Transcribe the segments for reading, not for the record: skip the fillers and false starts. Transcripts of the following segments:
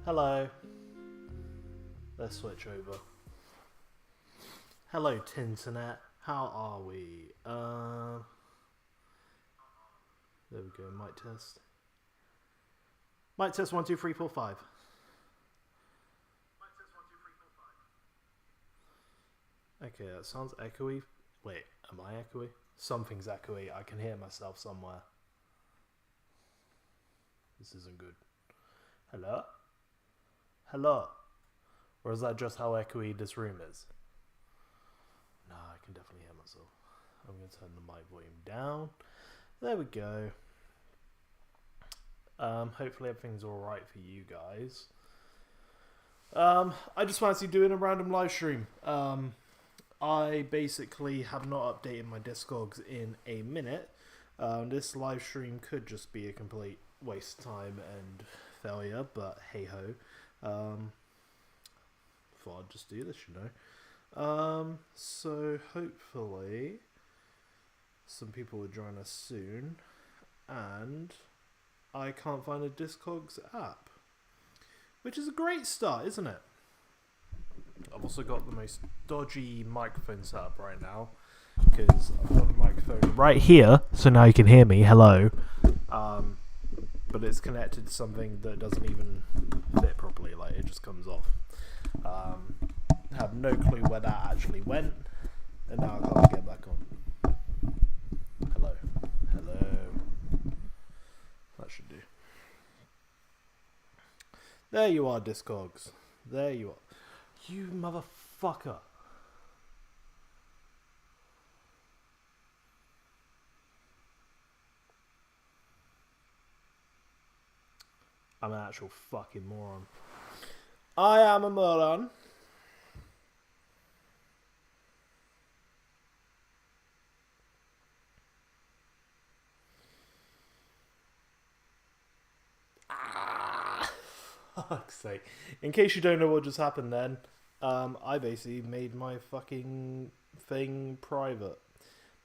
Hello. Let's switch over. Hello, Tinternet. How are we? There we go. Mic test. Mic test 1 2 3 4 5. Okay, that sounds echoey. Wait, am I echoey? Something's echoey. I can hear myself somewhere. This isn't good. Hello? Hello? Or is that just how echoey this room is? No, I can definitely hear myself. I'm going to turn the mic volume down. There we go. Hopefully everything's alright for you guys. I just fancy doing a random live stream. I basically have not updated my Discogs in a minute. This live stream could just be a complete waste of time and failure, but hey ho. Thought I'd just do this, you know. So hopefully some people will join us soon, and I can't find a Discogs app, which is a great start, isn't it? I've also got the most dodgy microphone set up right now, because I've got the microphone right here, so now you can hear me, hello, but it's connected to something that doesn't even fit properly, like it just comes off. I have no clue where that actually went, and now I can't get back on. Hello. Hello. That should do. There you are, Discogs. There you are. You motherfucker. I'm an actual fucking moron. I am a moron. Fuck's sake. In case you don't know what just happened then, I basically made my fucking thing private.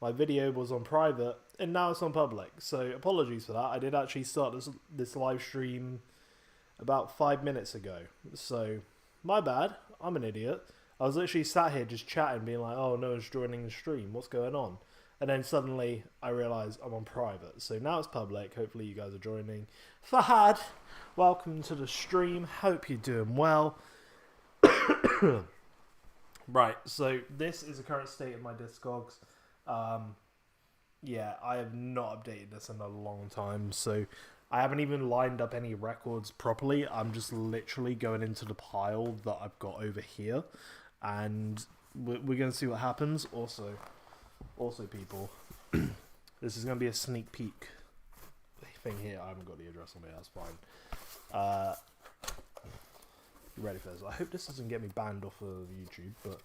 My video was on private, and now it's on public. So apologies for that. I did actually start this live stream about 5 minutes ago. So my bad. I'm an idiot. I was literally sat here just chatting, being like, oh, no one's joining the stream. What's going on? And then suddenly I realised I'm on private. So now it's public. Hopefully you guys are joining. Fahad, welcome to the stream. Hope you're doing well. Right, so this is the current state of my Discogs. Yeah, I have not updated this in a long time. So I haven't even lined up any records properly. I'm just literally going into the pile that I've got over here. And we're going to see what happens. Also people, this is going to be a sneak peek thing here. I haven't got the address on it, that's fine. You ready for this? I hope this doesn't get me banned off of YouTube, but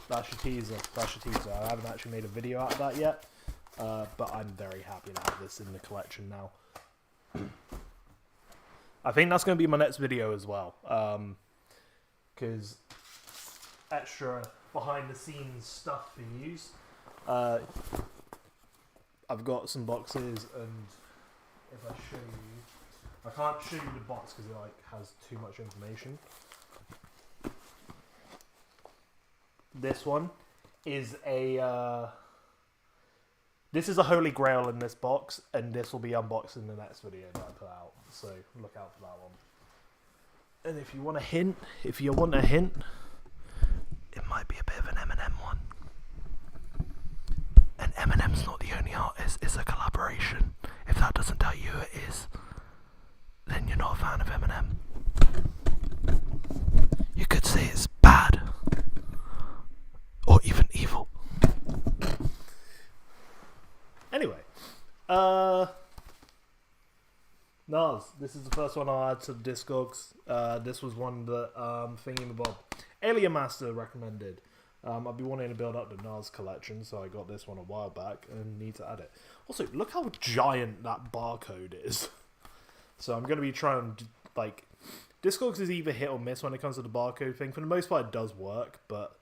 that's your teaser. I haven't actually made a video out of that yet, but I'm very happy to have this in the collection now. I think that's going to be my next video as well, because extra behind the scenes stuff for use. I've got some boxes, and if I show you, I can't show you the box because it has too much information. This one is this is a holy grail in this box, and this will be unboxed in the next video that I put out. So look out for that one. And if you want a hint, it might be a bit of an Eminem one. And Eminem's not the only artist, it's a collaboration. If that doesn't tell you who it is, then you're not a fan of Eminem. You could say it's bad. Or even evil. Anyway. Nas, this is the first one I had to the Discogs. This was one that Thingy-mabob Alien Master recommended. I've been wanting to build up the Nas collection, so I got this one a while back and need to add it. Also, look how giant that barcode is. So I'm going to be trying to, Discogs is either hit or miss when it comes to the barcode thing. For the most part, it does work, but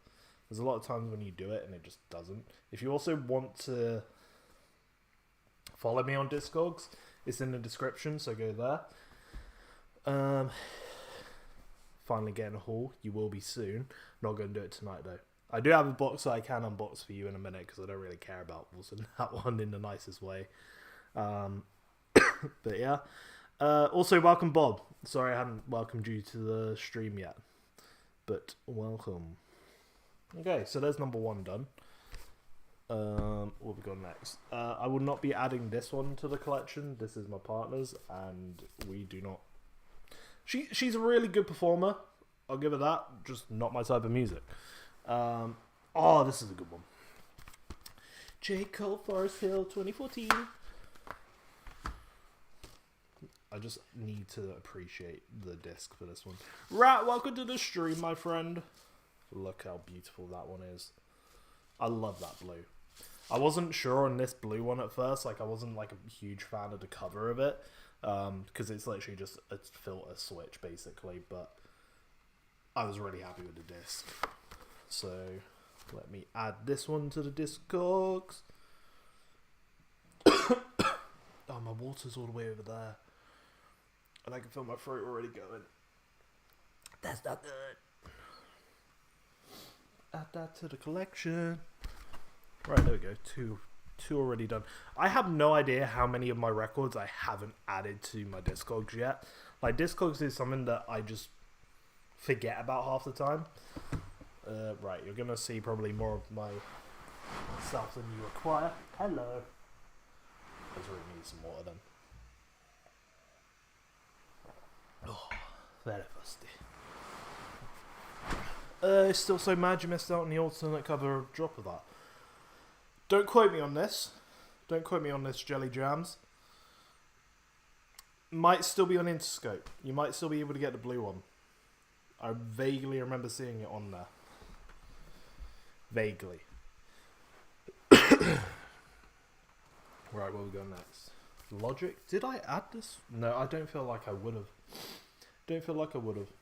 there's a lot of times when you do it and it just doesn't. If you also want to follow me on Discogs. It's in the description, so go there. Finally getting a haul. You will be soon. Not going to do it tonight though. I do have a box that I can unbox for you in a minute because I don't really care about what's in that one in the nicest way. But yeah. Also, welcome Bob. Sorry I haven't welcomed you to the stream yet. But welcome. Okay, so there's number 1 done. What have we got next? I will not be adding this one to the collection. This is my partner's, and we do not... She's a really good performer. I'll give her that. Just not my type of music. Oh, this is a good one. J. Cole, Forest Hill, 2014. I just need to appreciate the disc for this one. Rat, welcome to the stream, my friend. Look how beautiful that one is. I love that blue. I wasn't sure on this blue one at first. Like, I wasn't like a huge fan of the cover of it. Because it's literally just a filter switch, basically. But I was really happy with the disc. So, let me add this one to the Discogs. Oh, my water's all the way over there. And I can feel my throat already going. That's not good. Add that to the collection. Right, there we go. Two already done. I have no idea how many of my records I haven't added to my Discogs yet. Like, Discogs is something that I just forget about half the time. Right, you're going to see probably more of my stuff than you require. Hello. I just really need some water then. Oh, very thirsty. Still so mad you missed out on the alternate cover drop of that. Don't quote me on this. Don't quote me on this, Jelly Jams. Might still be on Interscope. You might still be able to get the blue one. I vaguely remember seeing it on there. Vaguely. Right, what we got next? Logic? Did I add this? No, I don't feel like I would have. Don't feel like I would have.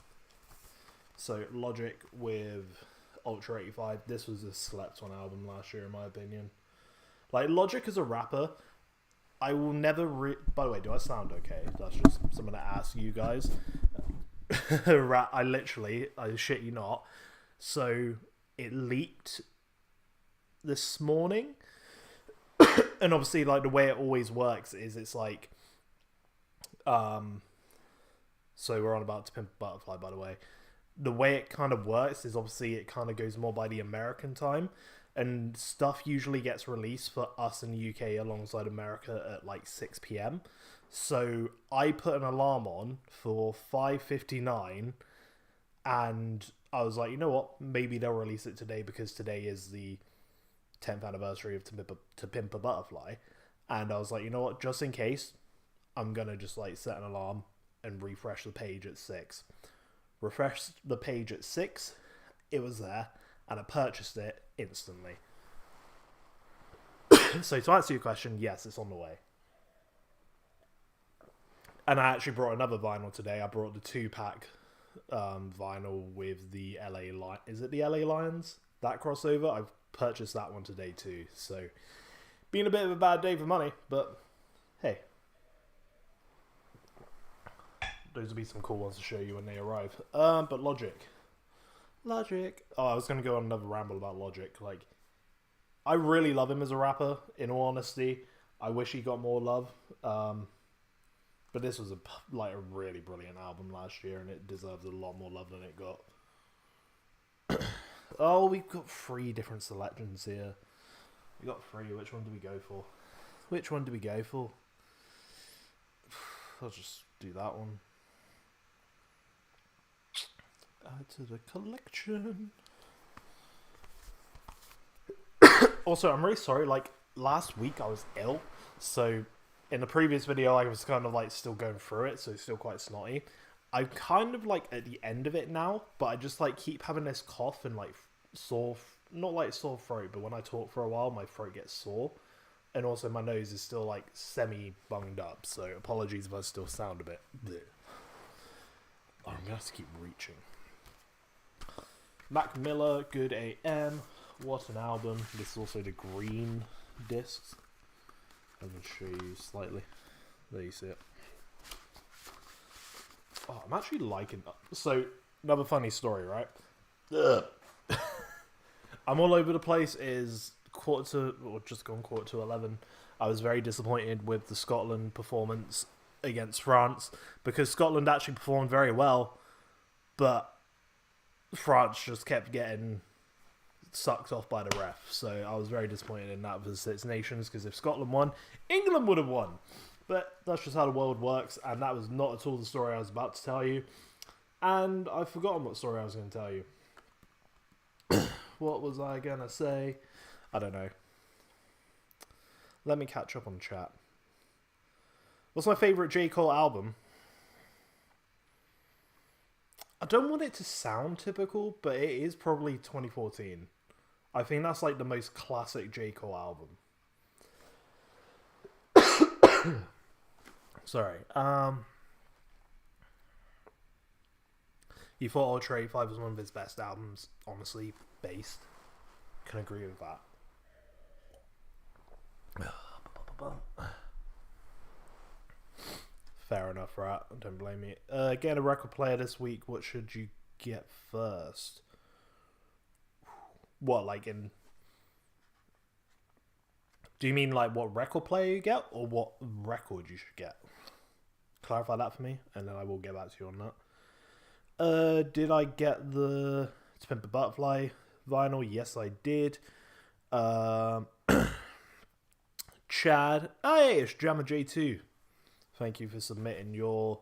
So, Logic with Ultra 85. This was a slept on album last year, in my opinion. Like, Logic as a rapper, I will never By the way, do I sound okay? That's just something to ask you guys. I shit you not. So, it leaked this morning. And obviously, like, the way it always works is it's like... So, we're on about To Pimp a Butterfly, by the way. The way it kind of works is obviously it kind of goes more by the American time. And stuff usually gets released for us in the UK alongside America at like 6 PM. So I put an alarm on for 5:59, and I was like, you know what? Maybe they'll release it today because today is the 10th anniversary of To Pimp a Butterfly. And I was like, you know what? Just in case, I'm going to just like set an alarm and refresh the page at 6. Refresh the page at 6. It was there, and I purchased it instantly. So to answer your question, yes, it's on the way. And I actually brought another vinyl today. I brought the 2-pack vinyl with the LA Lion. Is it the LA Lions? That crossover? I've purchased that one today too. So, been a bit of a bad day for money, but hey. Those will be some cool ones to show you when they arrive. But Logic. Oh, I was going to go on another ramble about Logic. Like, I really love him as a rapper, in all honesty. I wish he got more love. But this was a really brilliant album last year, and it deserves a lot more love than it got. Oh, we've got 3 different selections here. We got 3. Which one do we go for? I'll just do that one. Add to the collection. Also, I'm really sorry. Like, last week I was ill, so in the previous video I was kind of like still going through it, so still quite snotty. I'm kind of like at the end of it now, but I just like keep having this cough and like not like sore throat, but when I talk for a while my throat gets sore, and also my nose is still like semi bunged up, so apologies if I still sound a bit bleh. Oh, I'm gonna have to keep reaching. Mac Miller, Good AM. What an album. This is also the green discs. I can show you slightly. There you see it. Oh, I'm actually liking that. So, another funny story, right? I'm all over the place. It is just gone quarter to 11. I was very disappointed with the Scotland performance against France because Scotland actually performed very well, but France just kept getting sucked off by the ref. So I was very disappointed in that for the Six Nations because if Scotland won, England would have won. But that's just how the world works, and that was not at all the story I was about to tell you. And I've forgotten what story I was going to tell you. What was I going to say? I don't know. Let me catch up on chat. What's my favourite J. Cole album? I don't want it to sound typical, but it is probably 2014. I think that's like the most classic J. Cole album. Sorry. You thought Old Trade 5 was one of his best albums, honestly, based. Can agree with that. Fair enough, right? Don't blame me. Getting a record player this week, what should you get first? What, like in... Do you mean like what record player you get, or what record you should get? Clarify that for me, and then I will get back to you on that. Did I get the To Pimp a Butterfly vinyl? Yes, I did. Chad. Hey, it's Jammer J2. Thank you for submitting your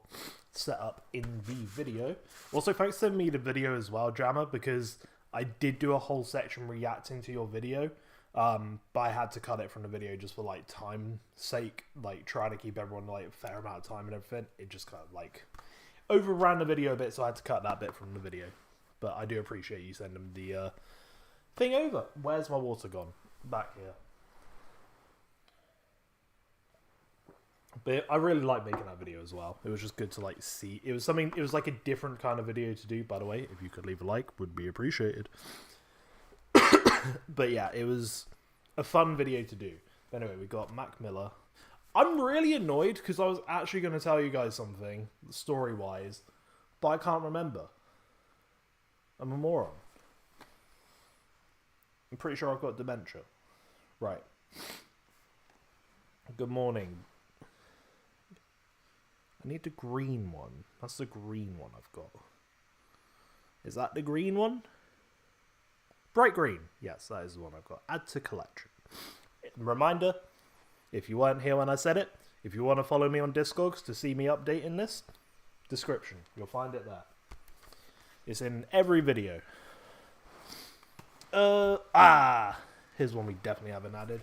setup in the video. Also, thanks for sending me the video as well, Jammer, because I did do a whole section reacting to your video. But I had to cut it from the video just for like time sake, like trying to keep everyone like a fair amount of time and everything. It just kind of like overran the video a bit, so I had to cut that bit from the video. But I do appreciate you sending the thing over. Where's my water gone? Back here. But I really like making that video as well. It was just good to like see. It was something. It was like a different kind of video to do. By the way, if you could leave a like, would be appreciated. But yeah, it was a fun video to do. Anyway, we got Mac Miller. I'm really annoyed because I was actually going to tell you guys something story-wise, but I can't remember. I'm a moron. I'm pretty sure I've got dementia. Right. Good morning. I need the green one. That's the green one I've got. Is that the green one? Bright green. Yes, that is the one I've got. Add to collection. Reminder, if you weren't here when I said it, if you want to follow me on Discogs to see me updating this, description. You'll find it there. It's in every video. Here's one we definitely haven't added.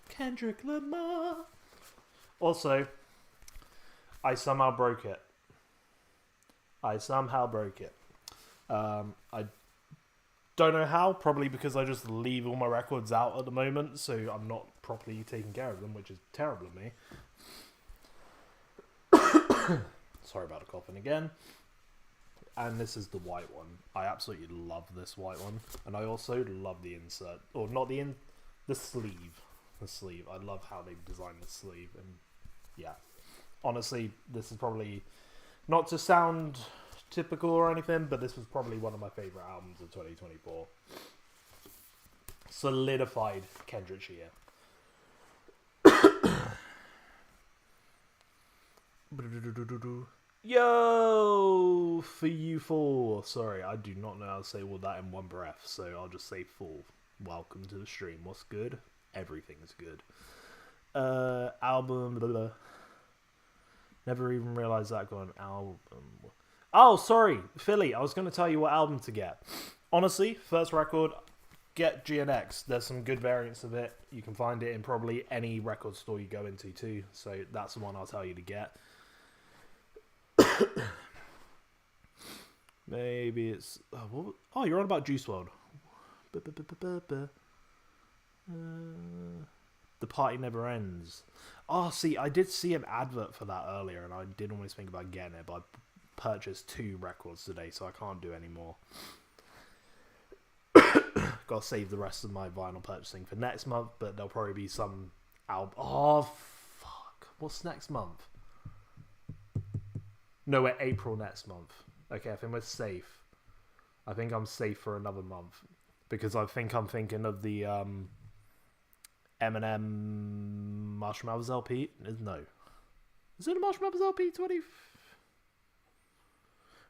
Kendrick Lamar. Also, I somehow broke it. I don't know how, probably because I just leave all my records out at the moment, so I'm not properly taking care of them, which is terrible of me. Sorry about the coughing again. And this is the white one. I absolutely love this white one. And I also love the insert. Or not the the sleeve. The sleeve. I love how they've designed the sleeve. And yeah. Honestly, this is probably, not to sound typical or anything, but this was probably one of my favourite albums of 2024. Solidified Kendrick here. Yo, for you four. Sorry, I do not know how to say all that in one breath, so I'll just say full. Welcome to the stream. What's good? Everything's good. Album. Blah, blah. Never even realised that I got an album. Oh, sorry, Philly. I was going to tell you what album to get. Honestly, first record, get GNX. There's some good variants of it. You can find it in probably any record store you go into too. So that's the one I'll tell you to get. Maybe it's... Oh, you're on about Juice WRLD. The Party Never Ends. Oh, see, I did see an advert for that earlier, and I did almost think about getting it, but I purchased 2 records today, so I can't do any more. Gotta save the rest of my vinyl purchasing for next month, but there'll probably be some album. Oh, fuck. What's next month? No, we're April next month. Okay, I think we're safe. I think I'm safe for another month. Because I think I'm thinking of the Eminem Marshmallows LP. No. Is it a Marshmallows LP 20?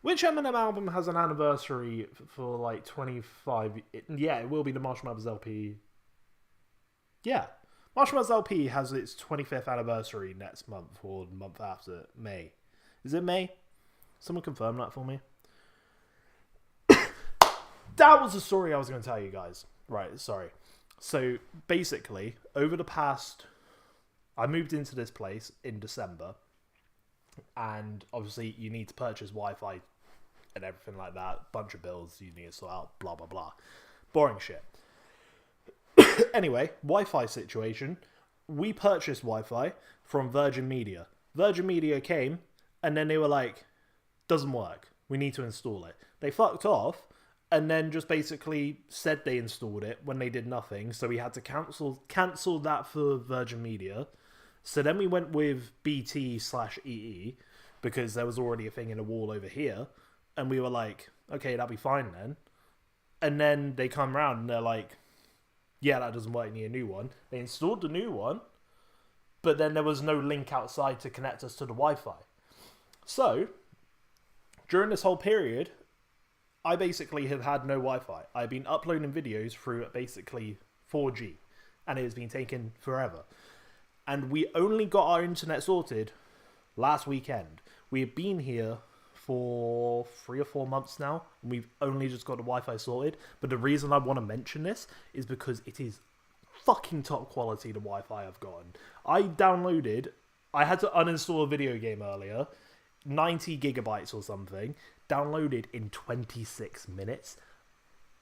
Which Eminem album has an anniversary for like 25? Yeah, it will be the Marshmallows LP. Yeah. Marshmallows LP has its 25th anniversary next month or the month after, May. Is it May? Someone confirm that for me. That was the story I was going to tell you guys. Right, sorry. So, basically, over the past... I moved into this place in December. And, obviously, you need to purchase Wi-Fi and everything like that. Bunch of bills you need to sort out. Blah, blah, blah. Boring shit. Anyway, Wi-Fi situation. We purchased Wi-Fi from Virgin Media. Virgin Media came, and then they were like, doesn't work. We need to install it. They fucked off, and then just basically said they installed it when they did nothing. So we had to cancel that for Virgin Media. So then we went with BT/EE, because there was already a thing in the wall over here. And we were like, okay, that'll be fine then. And then they come around and they're like, yeah, that doesn't work, you need a new one. They installed the new one, but then there was no link outside to connect us to the Wi-Fi. So, during this whole period, I basically have had no Wi-Fi. I've been uploading videos through basically 4G, and it has been taking forever. And we only got our internet sorted last weekend. We have been here for 3 or 4 months now, and we've only just got the Wi-Fi sorted. But the reason I want to mention this is because it is fucking top quality, the Wi-Fi I've gotten. I had to uninstall a video game earlier, 90 gigabytes or something, downloaded in 26 minutes.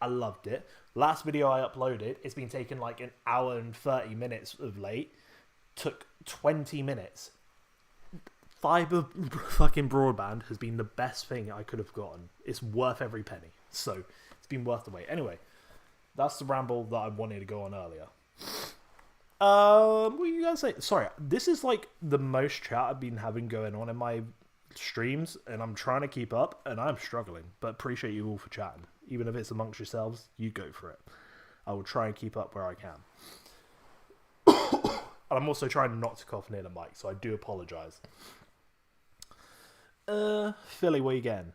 I loved it. Last video I uploaded, it's been taking like an hour and 30 minutes of late, took 20 minutes. Fiber fucking broadband has been the best thing I could have gotten. It's worth every penny. So, it's been worth the wait. Anyway, that's the ramble that I wanted to go on earlier. What were you guys saying? Sorry, this is like the most chat I've been having going on in my streams, and I'm trying to keep up, and I'm struggling. But appreciate you all for chatting. Even if it's amongst yourselves, you go for it. I will try and keep up where I can. And I'm also trying not to cough near the mic, so I do apologise. Philly, where you getting?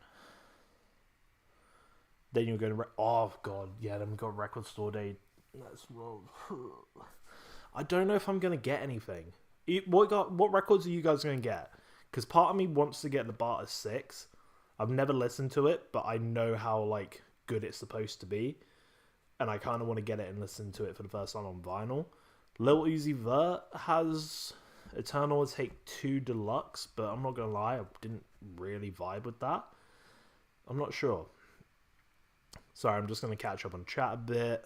Then you're going to... oh, God. Yeah, then we got Record Store Day. That's wrong. I don't know if I'm going to get anything. What records are you guys going to get? Because part of me wants to get the Barter 6. I've never listened to it, but I know how, like, good it's supposed to be. And I kind of want to get it and listen to it for the first time on vinyl. Lil Uzi Vert has Eternal Take 2 Deluxe, but I'm not going to lie, I didn't really vibe with that. I'm not sure. Sorry, I'm just going to catch up on chat a bit.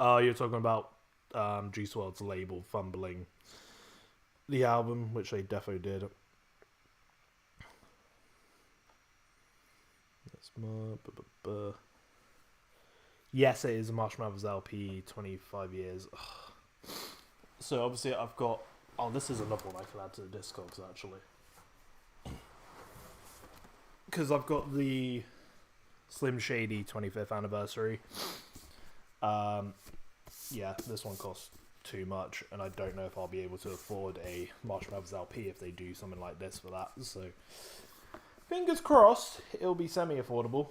You're talking about Juice WRLD's label fumbling the album, which they defo did. That's my... Yes, it is a Marshmallows LP, 25 years. Ugh. So obviously I've got... oh, this is another one I can add to the Discogs, actually. Because I've got the Slim Shady 25th anniversary. Yeah, this one costs too much, and I don't know if I'll be able to afford a Marshmallows LP if they do something like this for that. So, fingers crossed, it'll be semi-affordable.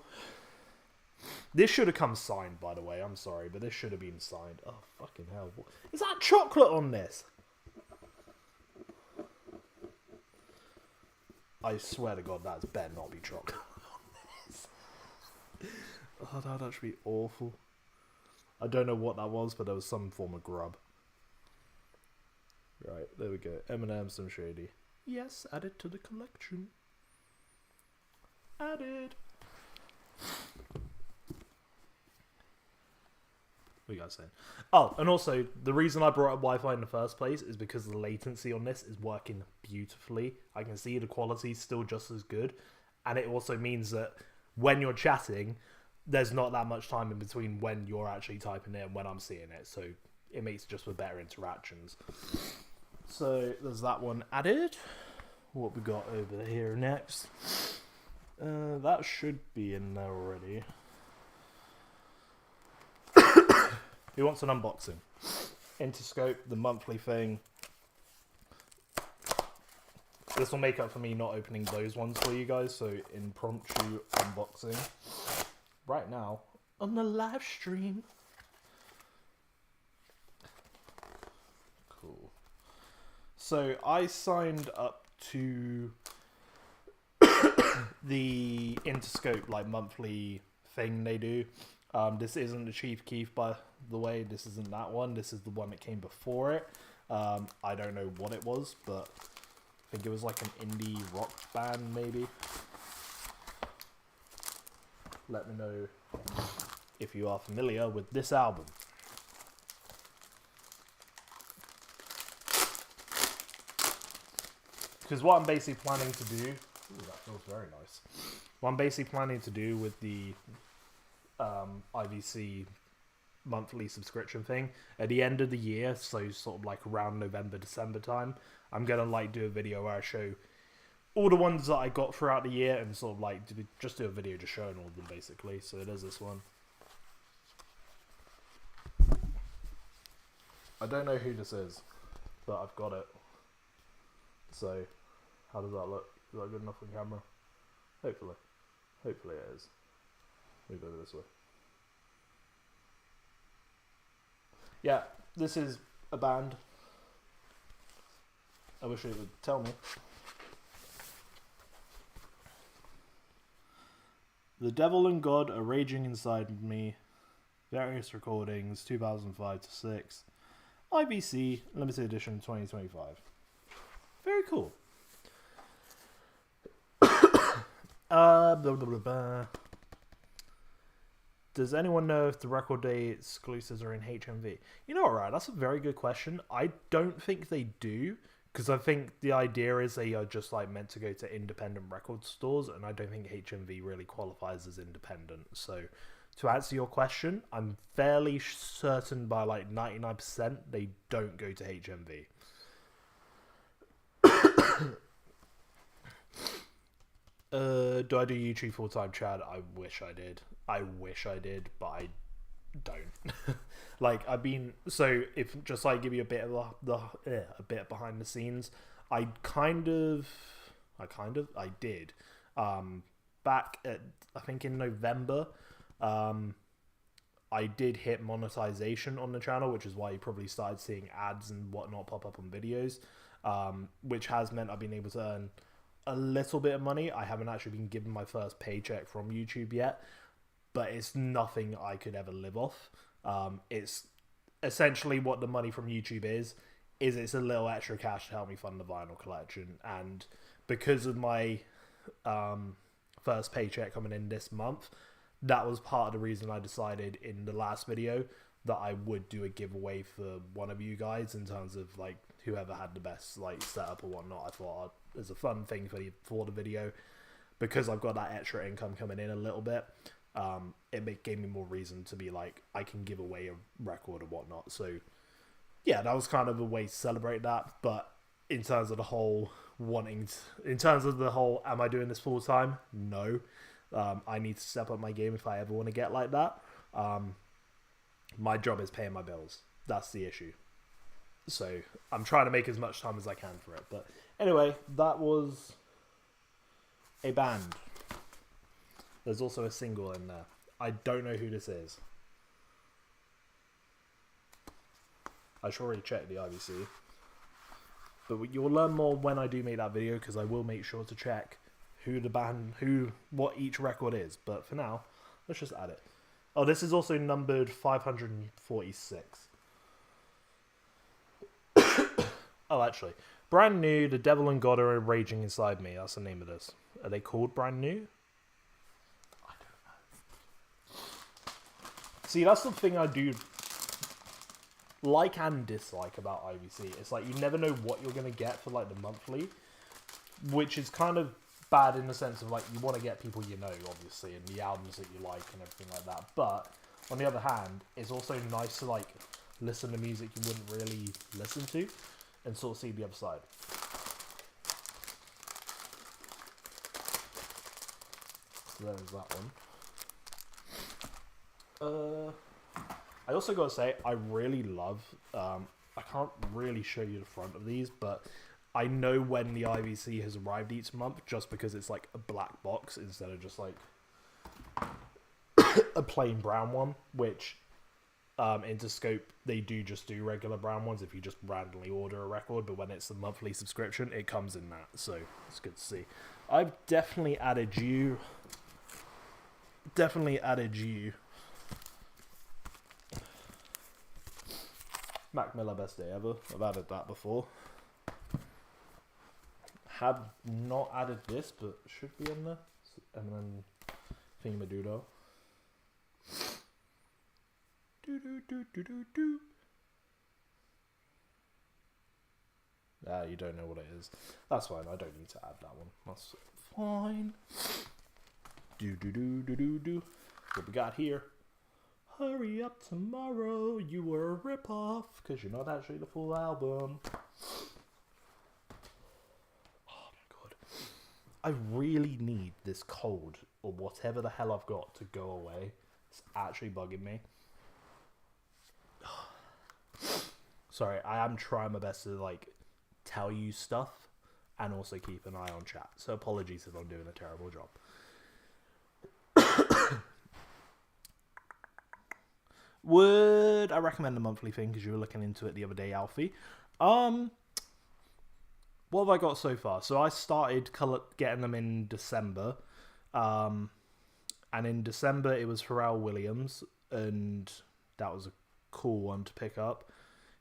This should have come signed, by the way. I'm sorry, but this should have been signed. Oh, fucking hell. Is that chocolate on this? I swear to God, that's better not be chocolate on this. Oh, that'd actually be awful. I don't know what that was, but there was some form of grub. Right, there we go. Eminem, Slim Shady. Yes, added to the collection. Added. What are you guys saying? Oh, and also, the reason I brought up Wi-Fi in the first place is because the latency on this is working beautifully. I can see the quality still just as good. And it also means that when you're chatting, there's not that much time in between when you're actually typing it and when I'm seeing it. So it makes it just for better interactions. So there's that one added. What we got over here next? That should be in there already. Who wants an unboxing? Interscope, the monthly thing. This will make up for me not opening those ones for you guys. So impromptu unboxing. Right now on the live stream. Cool. So I signed up to the Interscope like monthly thing they do. This isn't the Chief Keef, by the way. This isn't that one. This is the one that came before it. I don't know what it was, but I think it was like an indie rock band, maybe. Let me know if you are familiar with this album. Because what I'm basically planning to do... Ooh, that feels very nice. What I'm basically planning to do with the IVC monthly subscription thing, at the end of the year, so sort of like around November, December time, I'm going to like do a video where I show all the ones that I got throughout the year and sort of like just do a video just showing all of them basically. So there's this one. I don't know who this is, but I've got it. So how does that look? Is that good enough on camera? Hopefully. Hopefully it is. Move over this way. Yeah, this is a band. I wish it would tell me. The Devil and God Are Raging Inside Me. Various recordings, 2005 to 6. IBC, limited edition 2025. Very cool. Blah, blah, blah, blah. Does anyone know if the record day exclusives are in HMV? You know what, right? That's a very good question. I don't think they do, because I think the idea is they are just like meant to go to independent record stores, and I don't think HMV really qualifies as independent. So to answer your question, I'm fairly certain by like 99% they don't go to HMV. Do I do YouTube full-time, Chad? I wish I did. But I don't. Like, I've been... So, if just like give you a bit of a bit behind the scenes, I did. Back at, I think in November, I did hit monetization on the channel, which is why you probably started seeing ads and whatnot pop up on videos, which has meant I've been able to earn a little bit of money. I haven't actually been given my first paycheck from YouTube yet, but it's nothing I could ever live off. It's essentially what the money from YouTube is it's a little extra cash to help me fund the vinyl collection. And because of my first paycheck coming in this month, that was part of the reason I decided in the last video that I would do a giveaway for one of you guys in terms of like whoever had the best like setup or whatnot. I thought as a fun thing for the video, because I've got that extra income coming in a little bit, it gave me more reason to be like, I can give away a record or whatnot. So yeah, that was kind of a way to celebrate that. But in terms of the whole am I doing this full time? No. I need to step up my game if I ever want to get like that. My job is paying my bills. That's the issue. So I'm trying to make as much time as I can for it. But anyway, that was a band. There's also a single in there. I don't know who this is. I should already check the IBC. But you'll learn more when I do make that video, because I will make sure to check what each record is. But for now, let's just add it. Oh, this is also numbered 546. Oh, actually. Brand New, The Devil and God Are Raging Inside Me. That's the name of this. Are they called Brand New? I don't know. See, that's the thing I do like and dislike about IVC. It's like you never know what you're going to get for like the monthly, which is kind of bad in the sense of like you want to get people you know, obviously, and the albums that you like and everything like that. But on the other hand, it's also nice to like listen to music you wouldn't really listen to and sort of see the other side. So there's that one. I also got to say, I really love, I can't really show you the front of these, but I know when the IVC has arrived each month just because it's like a black box instead of just like a plain brown one, which Interscope, they do just do regular brown ones if you just randomly order a record, but when it's a monthly subscription, it comes in that, so it's good to see. I've definitely added you. Mac Miller, Best Day Ever. I've added that before. Have not added this, but should be in there. And then Thingamadoodle. Do. Ah, you don't know what it is. That's fine. I don't need to add that one. That's fine. Do. What we got here? Hurry up tomorrow. You were a rip-off because you're not actually the full album. Oh my god. I really need this cold or whatever the hell I've got to go away. It's actually bugging me. Sorry, I am trying my best to like tell you stuff and also keep an eye on chat. So apologies if I'm doing a terrible job. Would I recommend the monthly thing because you were looking into it the other day, Alfie? What have I got so far? So I started getting them in December. And in December it was Pharrell Williams, and that was a cool one to pick up.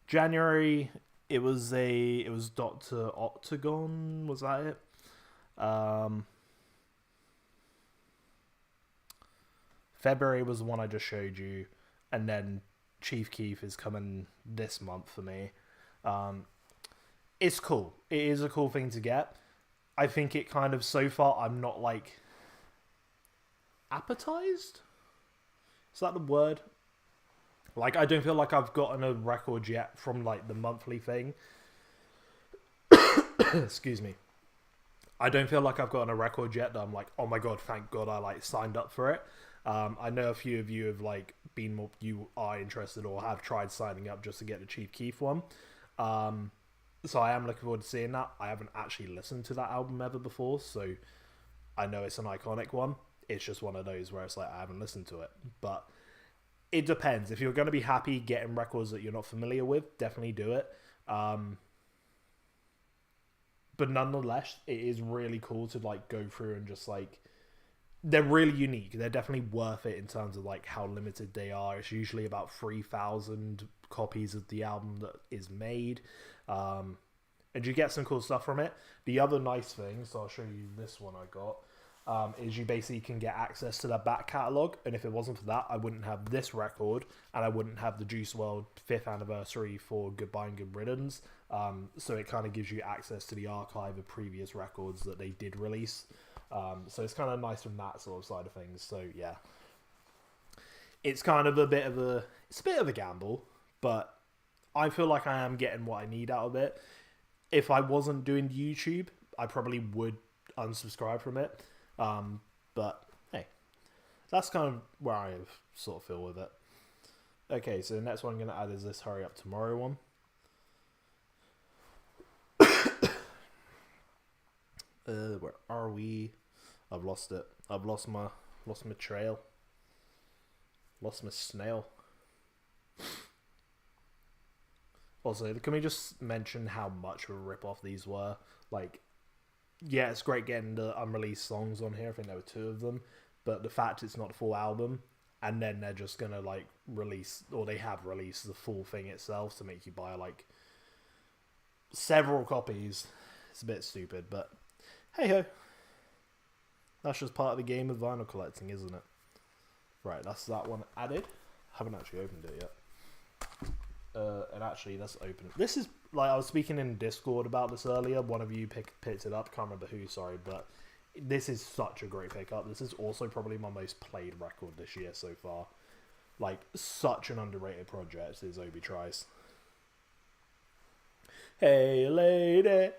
January it was Dr. Octagon, was that it? February was the one I just showed you, and then Chief Keef is coming this month for me. It's cool. It is a cool thing to get. I think it kind of, so far, I'm not like appetized? Is that the word? Like, I don't feel like I've gotten a record yet from like the monthly thing. Excuse me. I don't feel like I've gotten a record yet that I'm like, oh my god, thank god I like signed up for it. I know a few of you have like you are interested or have tried signing up just to get the Chief Keef one. So I am looking forward to seeing that. I haven't actually listened to that album ever before, so I know it's an iconic one. It's just one of those where it's like I haven't listened to it. But it depends. If you're going to be happy getting records that you're not familiar with, definitely do it. But nonetheless, it is really cool to like go through and just like, they're really unique. They're definitely worth it in terms of like how limited they are. It's usually about 3,000 copies of the album that is made. And you get some cool stuff from it. The other nice thing, so I'll show you this one I got, is you basically can get access to the back catalogue. And if it wasn't for that, I wouldn't have this record, and I wouldn't have the Juice WRLD 5th anniversary for Goodbye and Good Riddance. So it kind of gives you access to the archive of previous records that they did release. So it's kind of nice from that sort of side of things. So yeah, it's kind of a bit of a gamble, but I feel like I am getting what I need out of it. If I wasn't doing YouTube, I probably would unsubscribe from it. But hey, that's kind of where I sort of feel with it. Okay, so the next one I'm going to add is this Hurry Up Tomorrow one. Where are we? I've lost it. I've lost my trail. Lost my snail. Also, can we just mention how much of a rip-off these were? Like, yeah, it's great getting the unreleased songs on here. I think there were 2 of them. But the fact it's not a full album, and then they're just going to, like, release, or they have released the full thing itself to make you buy, like, several copies. It's a bit stupid, but hey-ho. That's just part of the game of vinyl collecting, isn't it? Right, that's that one added. Haven't actually opened it yet. And actually, let's open it. This is, like, I was speaking in Discord about this earlier. One of you picked it up. Can't remember who, sorry. But this is such a great pickup. This is also probably my most played record this year so far. Like, such an underrated project is Obi Trice. Hey, lady.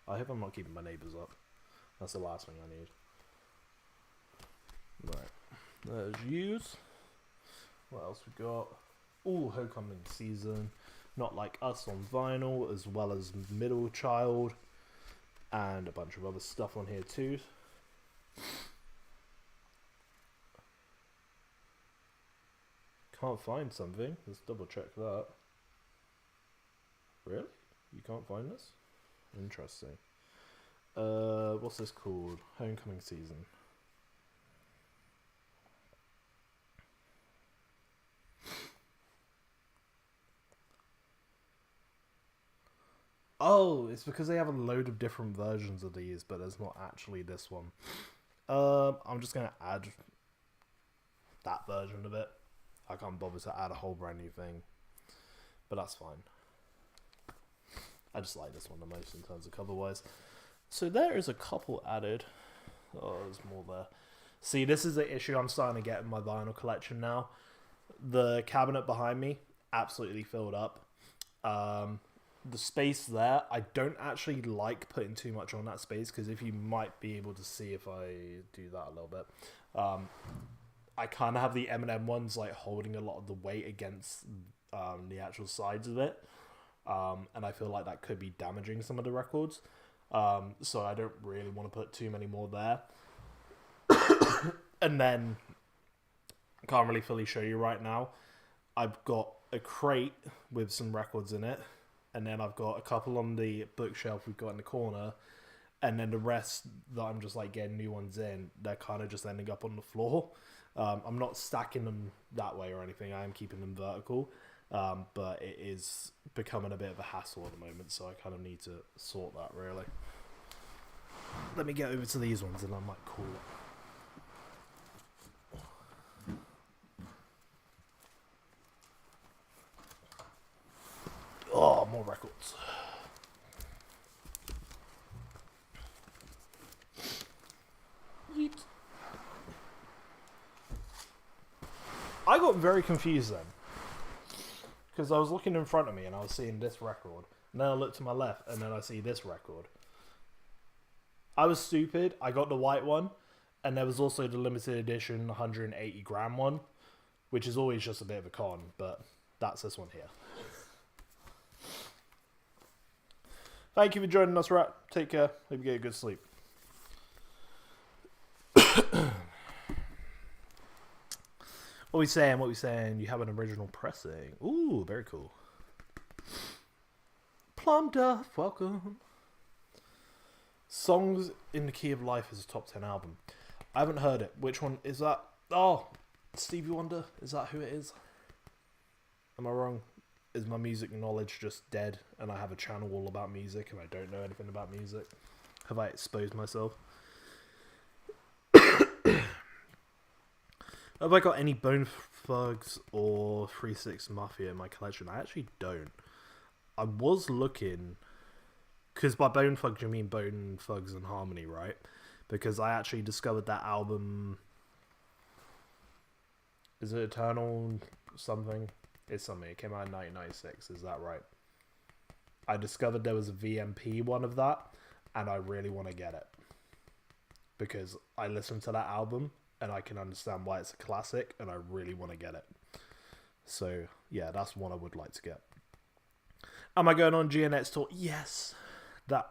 I hope I'm not keeping my neighbours up. That's the last thing I need. Right. There's Use. What else we got? Ooh, Homecoming Season. Not Like Us on vinyl, as well as Middle Child. And a bunch of other stuff on here too. Can't find something. Let's double check that. Really? You can't find this? Interesting. What's this called? Homecoming Season. Oh, it's because they have a load of different versions of these, but there's not actually this one. I'm just gonna add that version of it. I can't bother to add a whole brand new thing, but that's fine. I just like this one the most in terms of cover-wise. So there is a couple added. Oh, there's more there. See, this is the issue I'm starting to get in my vinyl collection now. The cabinet behind me, absolutely filled up. The space there, I don't actually like putting too much on that space, because if you might be able to see if I do that a little bit, I kind of have the M&M ones like holding a lot of the weight against the actual sides of it, and I feel like that could be damaging some of the records, so I don't really want to put too many more there. And then, I can't really fully show you right now, I've got a crate with some records in it, and then I've got a couple on the bookshelf we've got in the corner, and then the rest that I'm just like getting new ones in, they're kind of just ending up on the floor. I'm not stacking them that way or anything, I am keeping them vertical, but it is becoming a bit of a hassle at the moment, so I kind of need to sort that really. Let me get over to these ones and I might call it. Oh, more records. Yeet. I got very confused then, because I was looking in front of me and I was seeing this record, and then I looked to my left and then I see this record. I was stupid. I got the white one, and there was also the limited edition 180 gram one, which is always just a bit of a con, but that's this one here. Thank you for joining us, Rat. Take care. Hope you get a good sleep. What we saying? What we saying? You have an original pressing. Ooh, very cool. Plum Duff, welcome. Songs in the Key of Life is a top 10 album. I haven't heard it. Which one is that? Oh, Stevie Wonder. Is that who it is? Am I wrong? Is my music knowledge just dead and I have a channel all about music and I don't know anything about music? Have I exposed myself? Have I got any Bone Thugs or 3-6 Mafia in my collection? I actually don't. I was looking, because by Bone Thugs you mean Bone Thugs and Harmony, right? Because I actually discovered that album. Is it Eternal something? It's something. It came out in 1996. Is that right? I discovered there was a VMP one of that, and I really want to get it because I listened to that album and I can understand why it's a classic, and I really want to get it. So yeah, that's one I would like to get. Am I going on GNX tour? Yes, that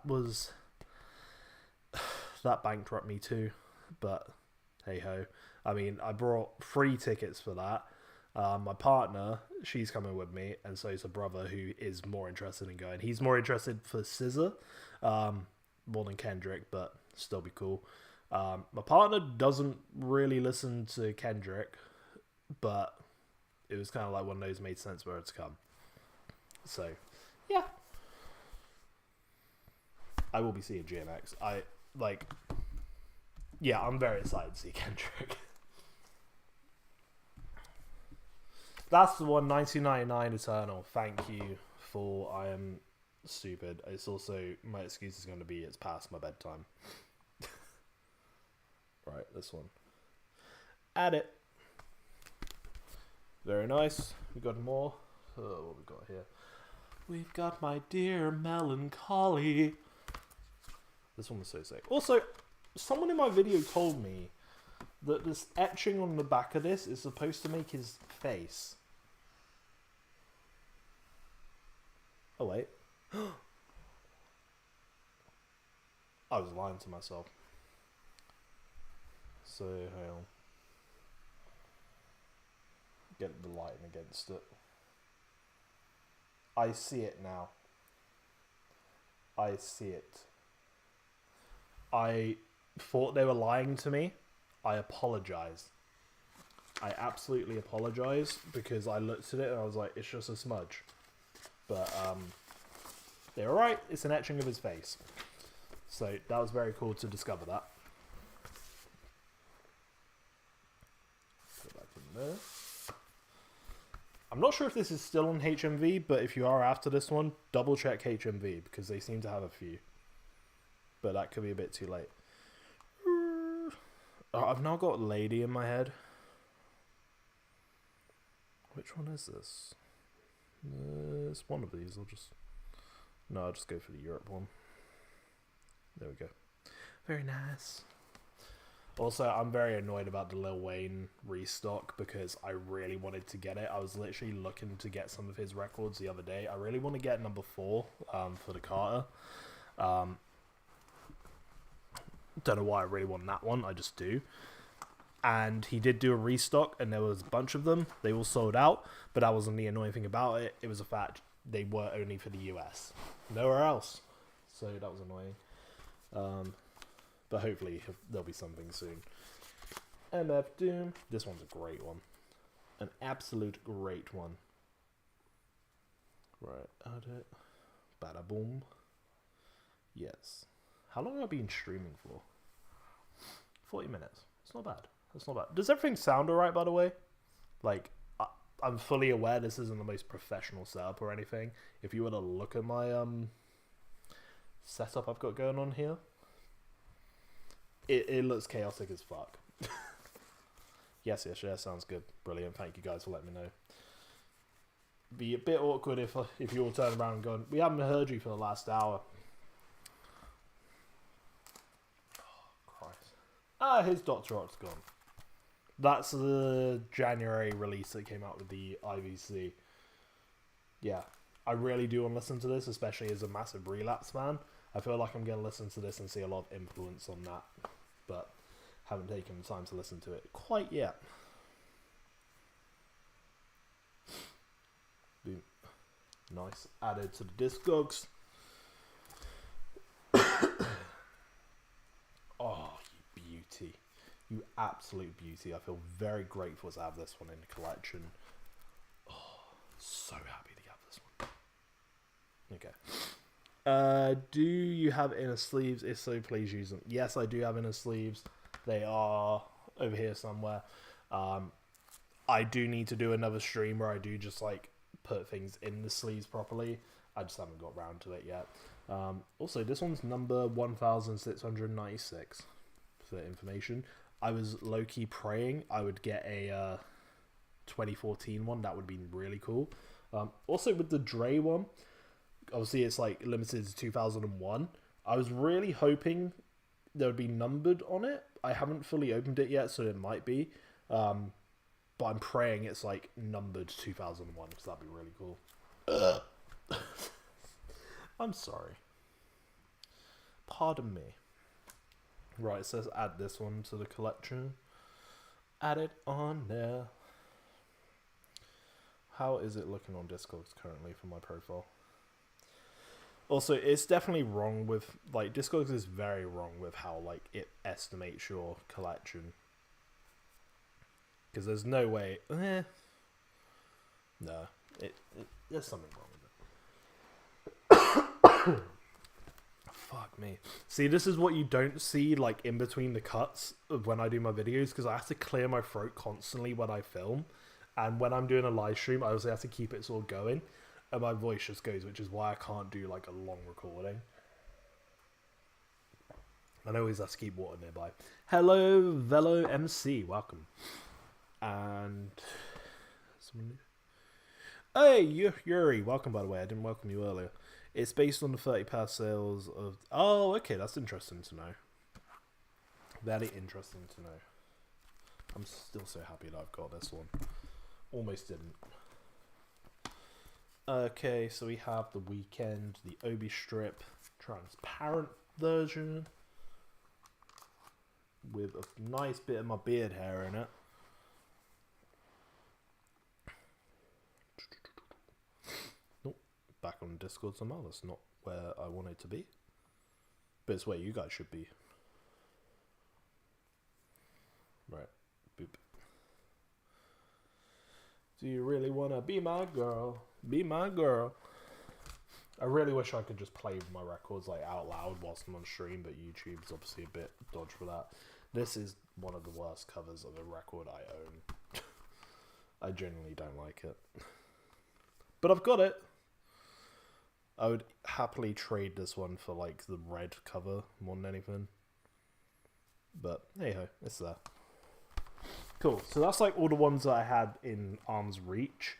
bankrupt me too, but hey ho. I mean, I brought 3 tickets for that. My partner, she's coming with me, and so is a brother who is more interested in going. He's more interested for SZA, more than Kendrick, but still be cool. My partner doesn't really listen to Kendrick, but it was kind of like one of those made sense for her to come. So, yeah. I will be seeing GNX. I'm very excited to see Kendrick. That's the one, 1999 Eternal. Thank you for, I am stupid. It's also, my excuse is going to be it's past my bedtime. Right, this one. Add it. Very nice. We got more. Oh, what we got here? We've got My Dear Melancholy. This one was so sick. Also, someone in my video told me that this etching on the back of this is supposed to make his face. Oh, wait. I was lying to myself. So, hang on. Get the lighting against it. I see it now. I see it. I thought they were lying to me. I apologize. I absolutely apologize because I looked at it and I was like, it's just a smudge. But they're right. It's an etching of his face. So that was very cool to discover that. Put that in there. I'm not sure if this is still on HMV, but if you are after this one, double check HMV because they seem to have a few. But that could be a bit too late. Oh, I've now got Lady in my head. Which one is this? It's one of these. I'll just go for the Europe one. There we go. Very nice. Also, I'm very annoyed about the Lil Wayne restock because I really wanted to get it. I was literally looking to get some of his records the other day. I really want to get number 4 for the Carter. Don't know why I really want that one. I just do. And he did do a restock, and there was a bunch of them. They all sold out, but that wasn't the annoying thing about it. It was the fact they were only for the US. Nowhere else. So that was annoying. But hopefully there'll be something soon. MF Doom. This one's a great one. An absolute great one. Right, add it. Bada boom. Yes. How long have I been streaming for? 40 minutes. It's not bad. It's not bad. Does everything sound alright, by the way? Like, I'm fully aware this isn't the most professional setup or anything. If you were to look at my setup I've got going on here, it looks chaotic as fuck. Yes, sounds good. Brilliant. Thank you guys for letting me know. Be a bit awkward if you all turn around and go, we haven't heard you for the last hour. Oh, Christ. His Dr. Rock's gone. That's the January release that came out with the IVC. Yeah, I really do want to listen to this, especially as a massive Relapse fan. I feel like I'm going to listen to this and see a lot of influence on that, but haven't taken the time to listen to it quite yet. Boom. Nice. Added to the Discogs. Oh, you beauty. You absolute beauty. I feel very grateful to have this one in the collection. Oh, so happy to have this one. Okay. Do you have inner sleeves? If so, please use them. Yes, I do have inner sleeves. They are over here somewhere. I do need to do another stream where I do just like put things in the sleeves properly. I just haven't got round to it yet. Also, this one's number 1696 for information. I was low-key praying I would get a 2014 one. That would be really cool. Also, with the Dre one, obviously it's like limited to 2001. I was really hoping there would be numbered on it. I haven't fully opened it yet, so it might be. But I'm praying it's like numbered 2001 because that'd be really cool. I'm sorry. Pardon me. Right, it says add this one to the collection. Add it on there. How is it looking on Discogs currently for my profile? Also, it's definitely wrong with, like, Discogs is very wrong with how, like, it estimates your collection. Because there's no way, no, there's something wrong with it. Fuck me. See, this is what you don't see, like, in between the cuts of when I do my videos, because I have to clear my throat constantly when I film. And when I'm doing a live stream, I also have to keep it sort of going. and my voice just goes, which is why I can't do like a long recording. And I always have to keep water nearby. Hello, Velo MC, welcome. And someone new. Hey, Yuri, welcome by the way. I didn't welcome you earlier. It's based on the 30 pass sales of. Oh, okay, that's interesting to know. Very interesting to know. I'm still so happy that I've got this one. Almost didn't. Okay, so we have the Weekend, the Obi Strip, transparent version with a nice bit of my beard hair in it. Nope, back on Discord somehow. That's not where I want it to be, but it's where you guys should be. Right, boop. Do you really want to be my girl? Be my girl. I really wish I could just play my records like out loud whilst I'm on stream, but YouTube's obviously a bit dodgy for that. This is one of the worst covers of a record I own. I genuinely don't like it. But I've got it. I would happily trade this one for like the red cover more than anything. But hey ho, it's there. Cool, so that's like all the ones that I had in arm's reach.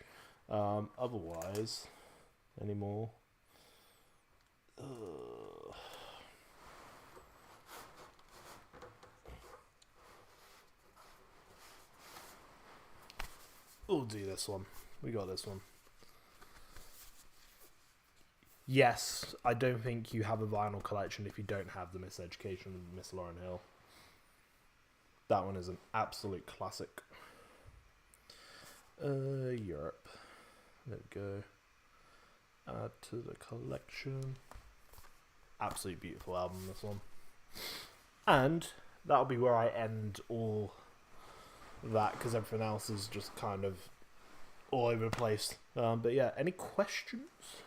Otherwise, any more? We'll do this one. We got this one. Yes, I don't think you have a vinyl collection if you don't have the Miseducation of Miss Lauryn Hill. That one is an absolute classic. Europe. There we go. Add to the collection. Absolute beautiful album, this one. And that'll be where I end all that, because everything else is just kind of all over the place. But yeah, any questions?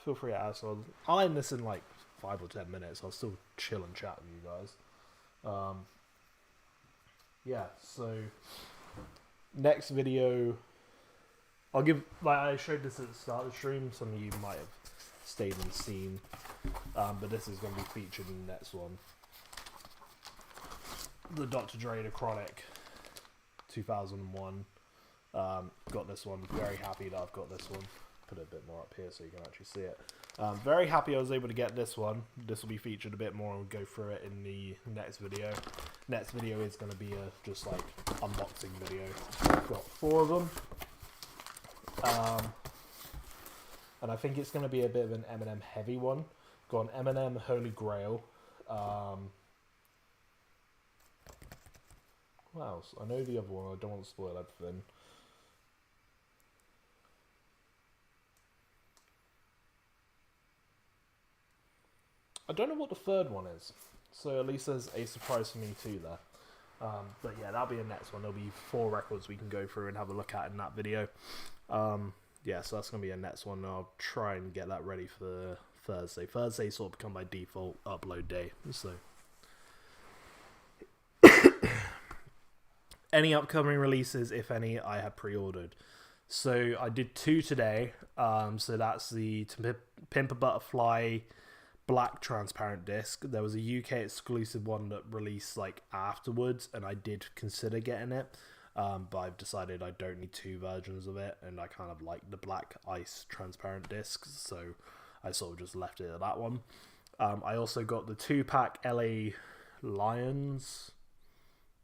Feel free to ask. I'll end this in like 5 or 10 minutes. I'll still chill and chat with you guys. Yeah, so next video, I'll give, like I showed this at the start of the stream, some of you might have stayed and seen, but this is going to be featured in the next one. The Dr. Dre The Chronic 2001. Got this one, very happy that I've got this one. Put it a bit more up here so you can actually see it. Very happy I was able to get this one. This will be featured a bit more and we'll go through it in the next video. Next video is going to be a just like unboxing video. I've got 4 of them. And I think it's going to be a bit of an Eminem heavy one. Got an Eminem Holy Grail. What else? I know the other one, I don't want to spoil everything. I don't know what the third one is, so at least there's a surprise for me too there. But yeah, that'll be the next one. There'll be 4 records we can go through and have a look at in that video. Yeah, so that's going to be a next one. I'll try and get that ready for Thursday. Thursday sort of become my default upload day. So any upcoming releases, if any, I have pre-ordered. So I did 2 today. So that's the To Pimp a Butterfly black transparent disc. There was a UK exclusive one that released like afterwards, and I did consider getting it, but I've decided I don't need 2 versions of it, and I kind of like the black ice transparent discs, so I sort of just left it at that one. I also got the 2-pack LA Lions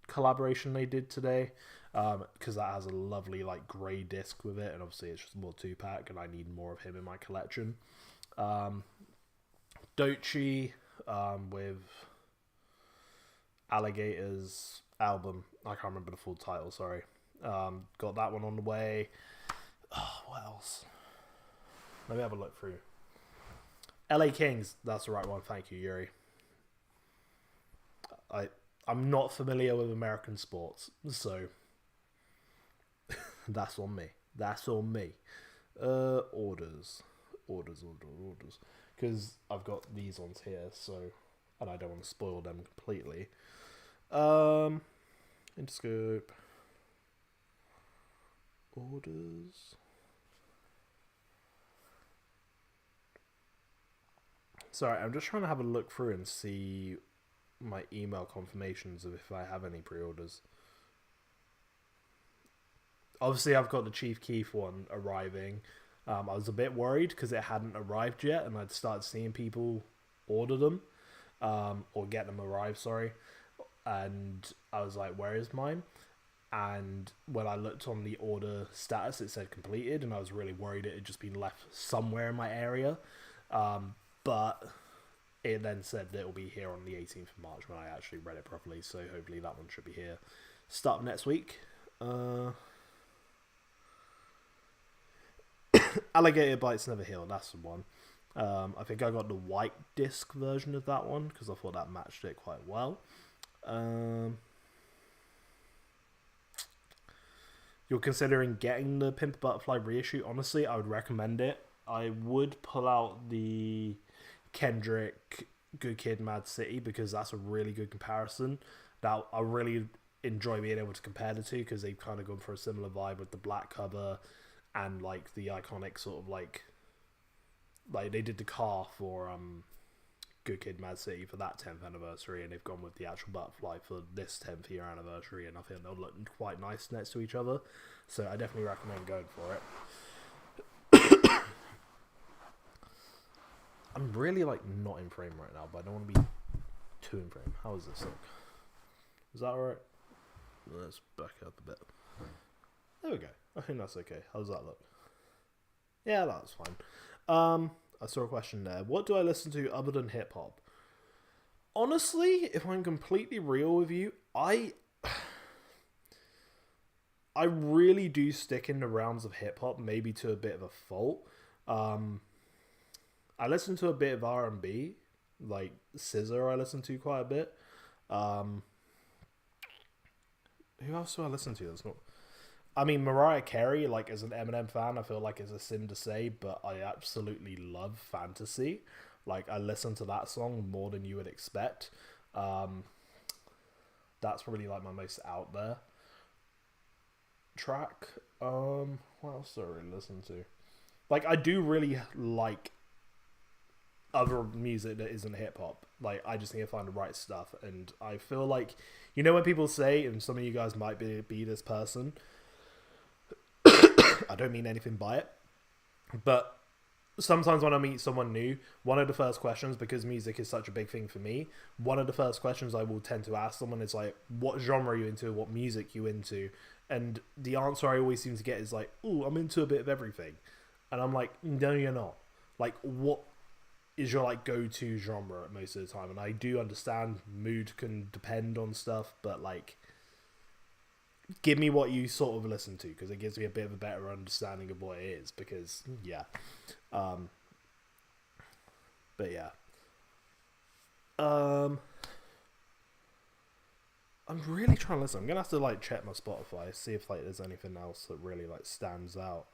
collaboration they did today, because that has a lovely like grey disc with it, and obviously it's just more 2-pack, and I need more of him in my collection. Doechii with Alligator's album. I can't remember the full title, sorry. Got that one on the way. Oh, what else? Let me have a look through. LA Kings, that's the right one. Thank you, Yuri. I'm not familiar with American sports, so that's on me. That's on me. Orders. Because I've got these ones here, so, and I don't want to spoil them completely. Interscope. Orders. Sorry, I'm just trying to have a look through and see my email confirmations of if I have any pre-orders. Obviously, I've got the Chief Keef one arriving. I was a bit worried because it hadn't arrived yet, and I'd started seeing people order them, or get them arrive, sorry. And I was like, where is mine? And when I looked on the order status, it said completed, and I was really worried it had just been left somewhere in my area. But it then said that it will be here on the 18th of March when I actually read it properly, so hopefully that one should be here start next week. Alligator Bites Never Heal, that's the one. I think I got the white disc version of that one because I thought that matched it quite well. You're considering getting the Pimp a Butterfly reissue? Honestly, I would recommend it. I would pull out the Kendrick Good Kid Mad City because that's a really good comparison. Now, I really enjoy being able to compare the two because they've kind of gone for a similar vibe with the black cover and like the iconic sort of like they did the car for Good Kid Mad City for that 10th anniversary, and they've gone with the actual butterfly for this 10th year anniversary, and I think they'll look quite nice next to each other, so I definitely recommend going for it. I'm really like not in frame right now, but I don't want to be too in frame. How is this look? Is that alright? Let's back up a bit. There we go. I think that's okay. How does that look? Yeah, that's fine. I saw a question there. What do I listen to other than hip hop? Honestly, if I'm completely real with you, I really do stick in the realms of hip hop, maybe to a bit of a fault. I listen to a bit of R&B, like SZA I listen to quite a bit. Who else do I listen to? That's not. I mean, Mariah Carey, like, as an Eminem fan, I feel like it's a sin to say, but I absolutely love Fantasy. Like, I listen to that song more than you would expect. That's probably, like, my most out there track. What else do I really listen to? Like, I do really like other music that isn't hip-hop. Like, I just need to find the right stuff, and I feel like, you know when people say, and some of you guys might be this person, I don't mean anything by it, but sometimes when I meet someone new, one of the first questions, because music is such a big thing for me, one of the first questions I will tend to ask someone is like, what genre are you into, what music you into? And the answer I always seem to get is like, ooh, I'm into a bit of everything. And I'm like, no, you're not. Like, what is your like go-to genre most of the time? And I do understand mood can depend on stuff, but like, give me what you sort of listen to, because it gives me a bit of a better understanding of what it is, because yeah. But yeah, I'm really trying to listen. I'm gonna have to like check my Spotify, see if like there's anything else that really like stands out.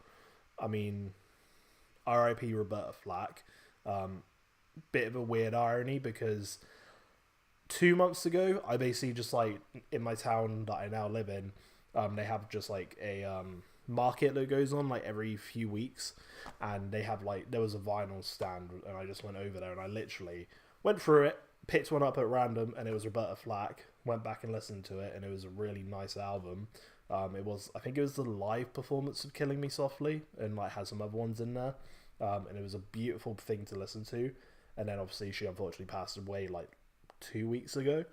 I mean, R.I.P. Roberta Flack. Bit of a weird irony, because 2 months ago, I basically just like, in my town that I now live in, they have just like a market that goes on like every few weeks, and they have like, there was a vinyl stand, and I just went over there and I literally went through it, picked one up at random, and it was Roberta Flack. Went back and listened to it, and it was a really nice album. I think it was the live performance of Killing Me Softly, and like had some other ones in there, and it was a beautiful thing to listen to. And then obviously she unfortunately passed away like 2 weeks ago.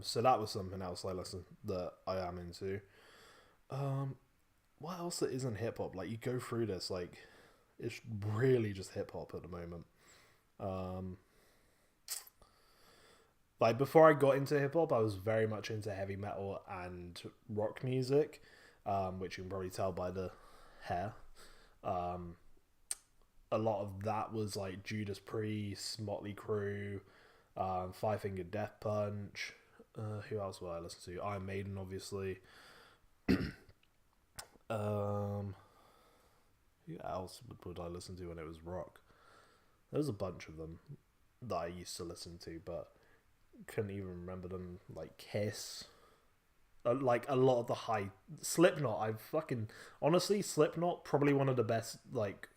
So that was something else that I am into. What else that isn't hip hop? Like, you go through this, like, it's really just hip hop at the moment. Like, before I got into hip hop, I was very much into heavy metal and rock music, which you can probably tell by the hair. A lot of that was like Judas Priest, Motley Crue, Five Finger Death Punch. Who else would I listen to? Iron Maiden, obviously. Who else would I listen to when it was rock? There was a bunch of them that I used to listen to, but couldn't even remember them. Like Kiss. Like a lot of the high Slipknot. Honestly, Slipknot, probably one of the best like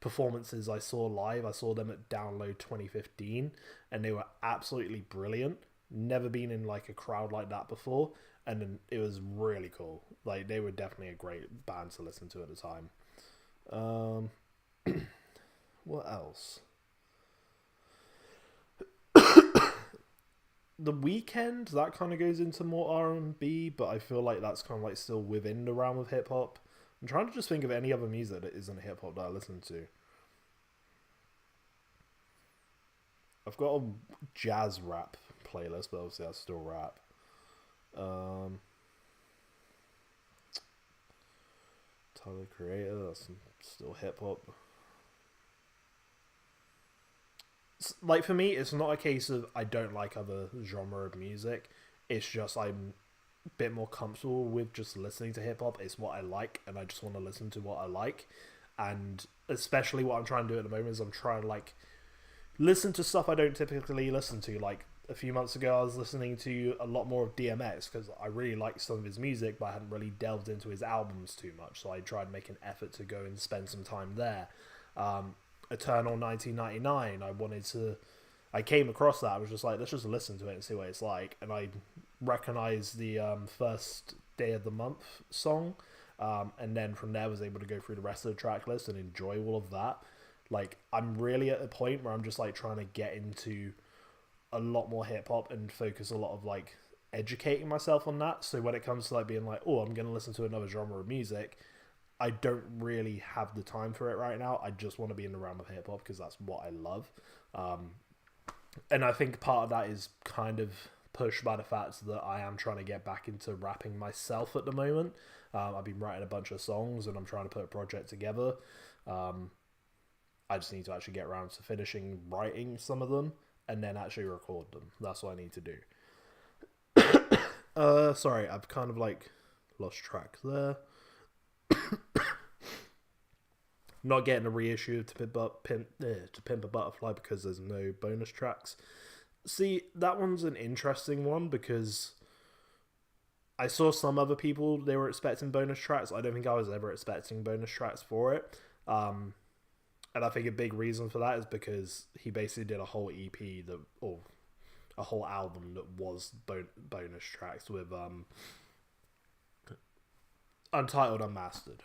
performances I saw live. I saw them at Download 2015, and they were absolutely brilliant. Never been in like a crowd like that before, and then it was really cool. Like, they were definitely a great band to listen to at the time. What else? The Weeknd, that kind of goes into more R&B, but I feel like that's kind of like still within the realm of hip hop. I'm trying to just think of any other music that isn't hip hop that I listen to. I've got a jazz rap playlist, but obviously that's still rap. Tyler Creator, that's still hip hop. Like, for me, it's not a case of I don't like other genre of music. It's just I'm a bit more comfortable with just listening to hip hop. It's what I like, and I just want to listen to what I like. And especially what I'm trying to do at the moment is I'm trying to like listen to stuff I don't typically listen to. Like, a few months ago, I was listening to a lot more of DMX because I really liked some of his music, but I hadn't really delved into his albums too much. So I tried to make an effort to go and spend some time there. Eternal 1999, I came across that. I was just like, let's just listen to it and see what it's like. And I recognized the first Day of the Month song. And then from there, I was able to go through the rest of the track list and enjoy all of that. Like, I'm really at a point where I'm just like trying to get into a lot more hip hop and focus a lot of like educating myself on that. So when it comes to like being like, oh, I'm going to listen to another genre of music, I don't really have the time for it right now. I just want to be in the realm of hip hop because that's what I love. And I think part of that is kind of pushed by the fact that I am trying to get back into rapping myself at the moment. I've been writing a bunch of songs and I'm trying to put a project together. I just need to actually get around to finishing writing some of them and then actually record them. That's what I need to do. Sorry, I've kind of like lost track there. Not getting a reissue to Pimp a Butterfly because there's no bonus tracks. See, that one's an interesting one because I saw some other people, they were expecting bonus tracks. I don't think I was ever expecting bonus tracks for it. And I think a big reason for that is because he basically did a whole EP or a whole album that was bonus tracks with Untitled Unmastered.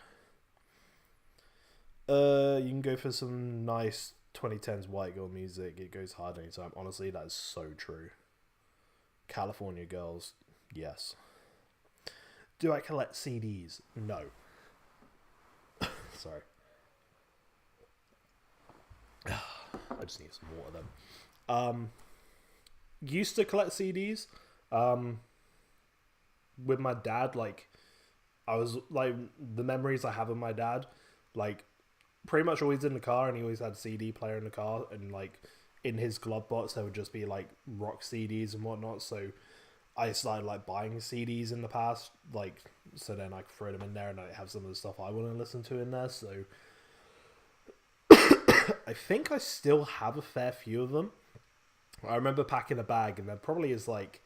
You can go for some nice 2010s white girl music. It goes hard anytime. Honestly, that is so true. California Girls, yes. Do I collect CDs? No. Sorry. I just need some water then. Used to collect CDs. With my dad, like, I was like, the memories I have of my dad, like, pretty much always in the car, and he always had a CD player in the car, and like in his glove box there would just be like rock CDs and whatnot. So I started like buying CDs in the past, like, so then I could throw them in there and I have some of the stuff I want to listen to in there. So I think I still have a fair few of them. I remember packing a bag, and there probably is like,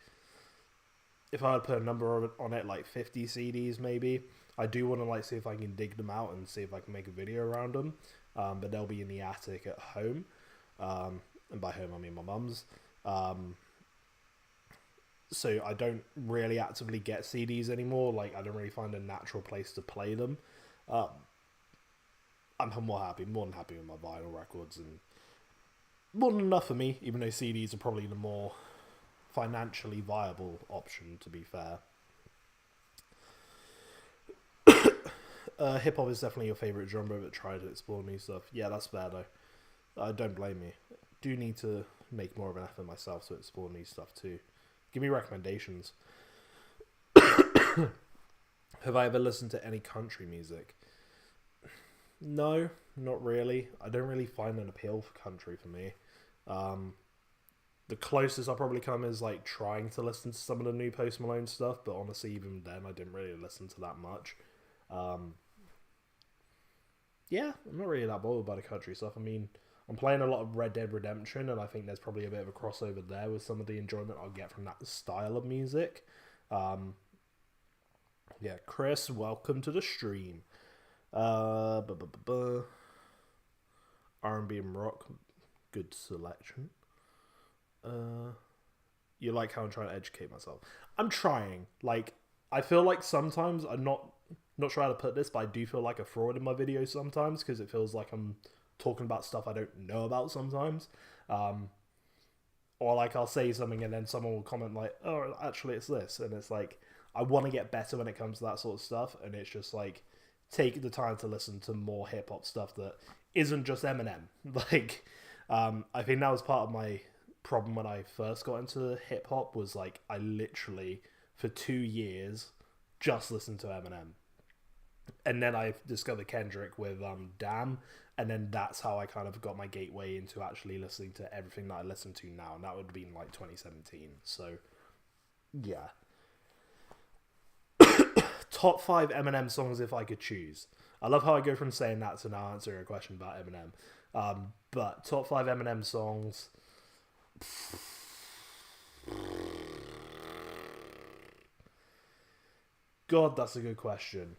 if I had put a number on it, like 50 CDs maybe. I do want to like see if I can dig them out and see if I can make a video around them. But they'll be in the attic at home. And by home I mean my mum's. So I don't really actively get CDs anymore. Like, I don't really find a natural place to play them. I'm more than happy with my vinyl records, and more than enough for me, even though CDs are probably the more financially viable option, to be fair. Hip-hop is definitely your favourite genre, but try to explore new stuff. Yeah, that's fair though. Don't blame me. I do need to make more of an effort myself to explore new stuff too. Give me recommendations. Have I ever listened to any country music? No, not really. I don't really find an appeal for country for me. The closest I probably come is like trying to listen to some of the new Post Malone stuff, but honestly, even then, I didn't really listen to that much. Yeah, I'm not really that bothered by the country stuff. I mean, I'm playing a lot of Red Dead Redemption, and I think there's probably a bit of a crossover there with some of the enjoyment I'll get from that style of music. Yeah, Chris, welcome to the stream. R&B and rock, good selection. You like how I'm trying to educate myself? I'm trying. Like, I feel like sometimes I'm not sure how to put this, but I do feel like a fraud in my videos sometimes because it feels like I'm talking about stuff I don't know about sometimes. Or like I'll say something and then someone will comment like, oh, actually it's this. And it's like, I want to get better when it comes to that sort of stuff. And it's just like, take the time to listen to more hip hop stuff that isn't just Eminem. Like, I think that was part of my problem when I first got into hip hop was like, I literally for 2 years just listened to Eminem. And then I discovered Kendrick with Damn, and then that's how I kind of got my gateway into actually listening to everything that I listen to now, and that would have been like 2017. So, yeah. Top 5 Eminem songs if I could choose. I love how I go from saying that to now answering a question about Eminem. But top 5 Eminem songs. God, that's a good question.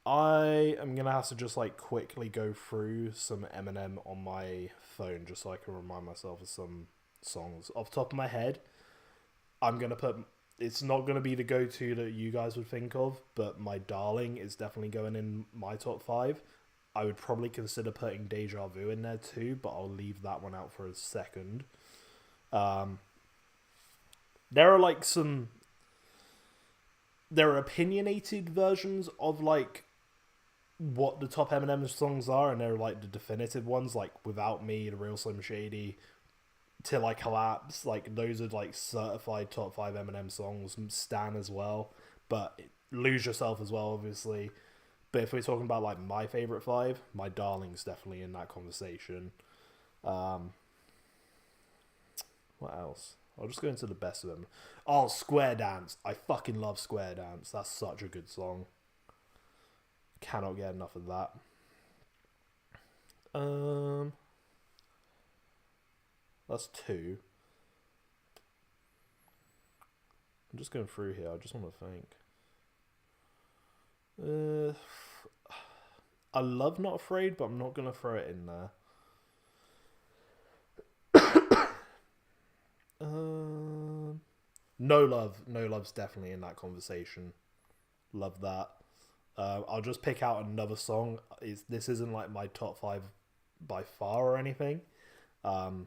I am going to have to just like quickly go through some Eminem on my phone just so I can remind myself of some songs. Off the top of my head, I'm going to put... It's not going to be the go-to that you guys would think of, but My Darling is definitely going in my top 5. I would probably consider putting Deja Vu in there too, but I'll leave that one out for a second. There are like some... There are opinionated versions of like what the top Eminem songs are, and they're like the definitive ones, like Without Me, The Real Slim Shady, Till I Collapse. Like those are like certified top 5 Eminem songs. Stan as well, but Lose Yourself as well, obviously. But if we're talking about like my favorite 5, My Darling's definitely in that conversation. What else? I'll just go into the best of them. Oh, Square Dance. I fucking love Square Dance. That's such a good song. Cannot get enough of that. That's 2. I'm just going through here. I just want to think. I love Not Afraid, but I'm not going to throw it in there. No Love's definitely in that conversation. Love that. I'll just pick out another song. This isn't like my top 5 by far or anything, but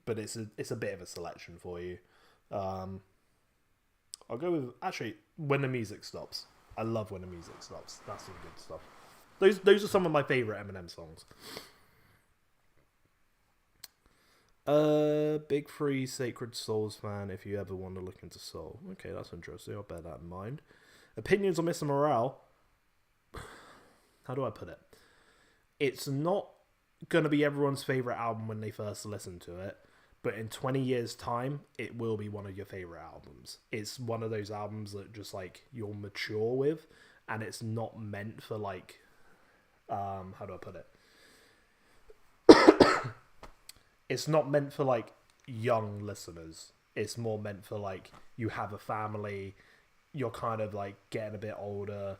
it's a bit of a selection for you. I'll go with actually When the Music Stops. I love When the Music Stops. That's some good stuff. Those are some of my favorite Eminem songs. Big Three Sacred Souls fan if you ever want to look into soul. Okay, that's interesting. I'll bear that in mind. Opinions on Mr. Morale. How do I put it? It's not going to be everyone's favourite album when they first listen to it, but in 20 years' time, it will be one of your favourite albums. It's one of those albums that just, like, you'll mature with, and it's not meant for, like, how do I put it? It's not meant for, like, young listeners. It's more meant for, like, you have a family, you're kind of, like, getting a bit older.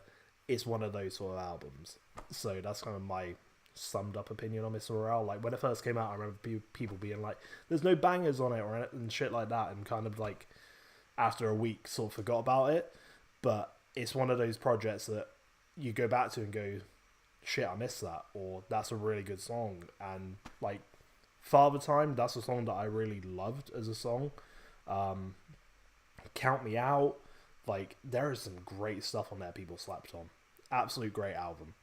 It's one of those sort of albums. So that's kind of my summed up opinion on Mr. Morale. Like, when it first came out, I remember people being like, there's no bangers on it or and shit like that, and kind of, like, after a week sort of forgot about it. But it's one of those projects that you go back to and go, shit, I missed that, or that's a really good song. And, like, Father Time, that's a song that I really loved as a song. Count Me Out, like, there is some great stuff on there people slapped on. Absolute great album.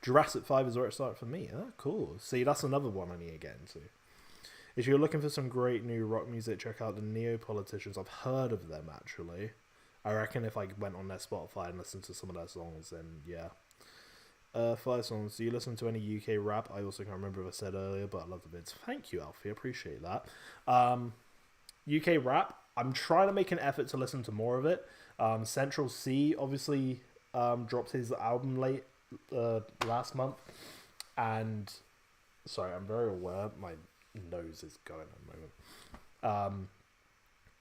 Jurassic 5 is where it started for me. Oh, cool. See, that's another one I need to get into. If you're looking for some great new rock music, check out the Neopoliticians. I've heard of them, actually. I reckon if I went on their Spotify and listened to some of their songs, then yeah. 5 songs. Do you listen to any UK rap? I also can't remember if I said earlier, but I love the vids. Thank you, Alfie. I appreciate that. UK rap. I'm trying to make an effort to listen to more of it. Central C obviously dropped his album last month, and sorry, I'm very aware my nose is going at the moment.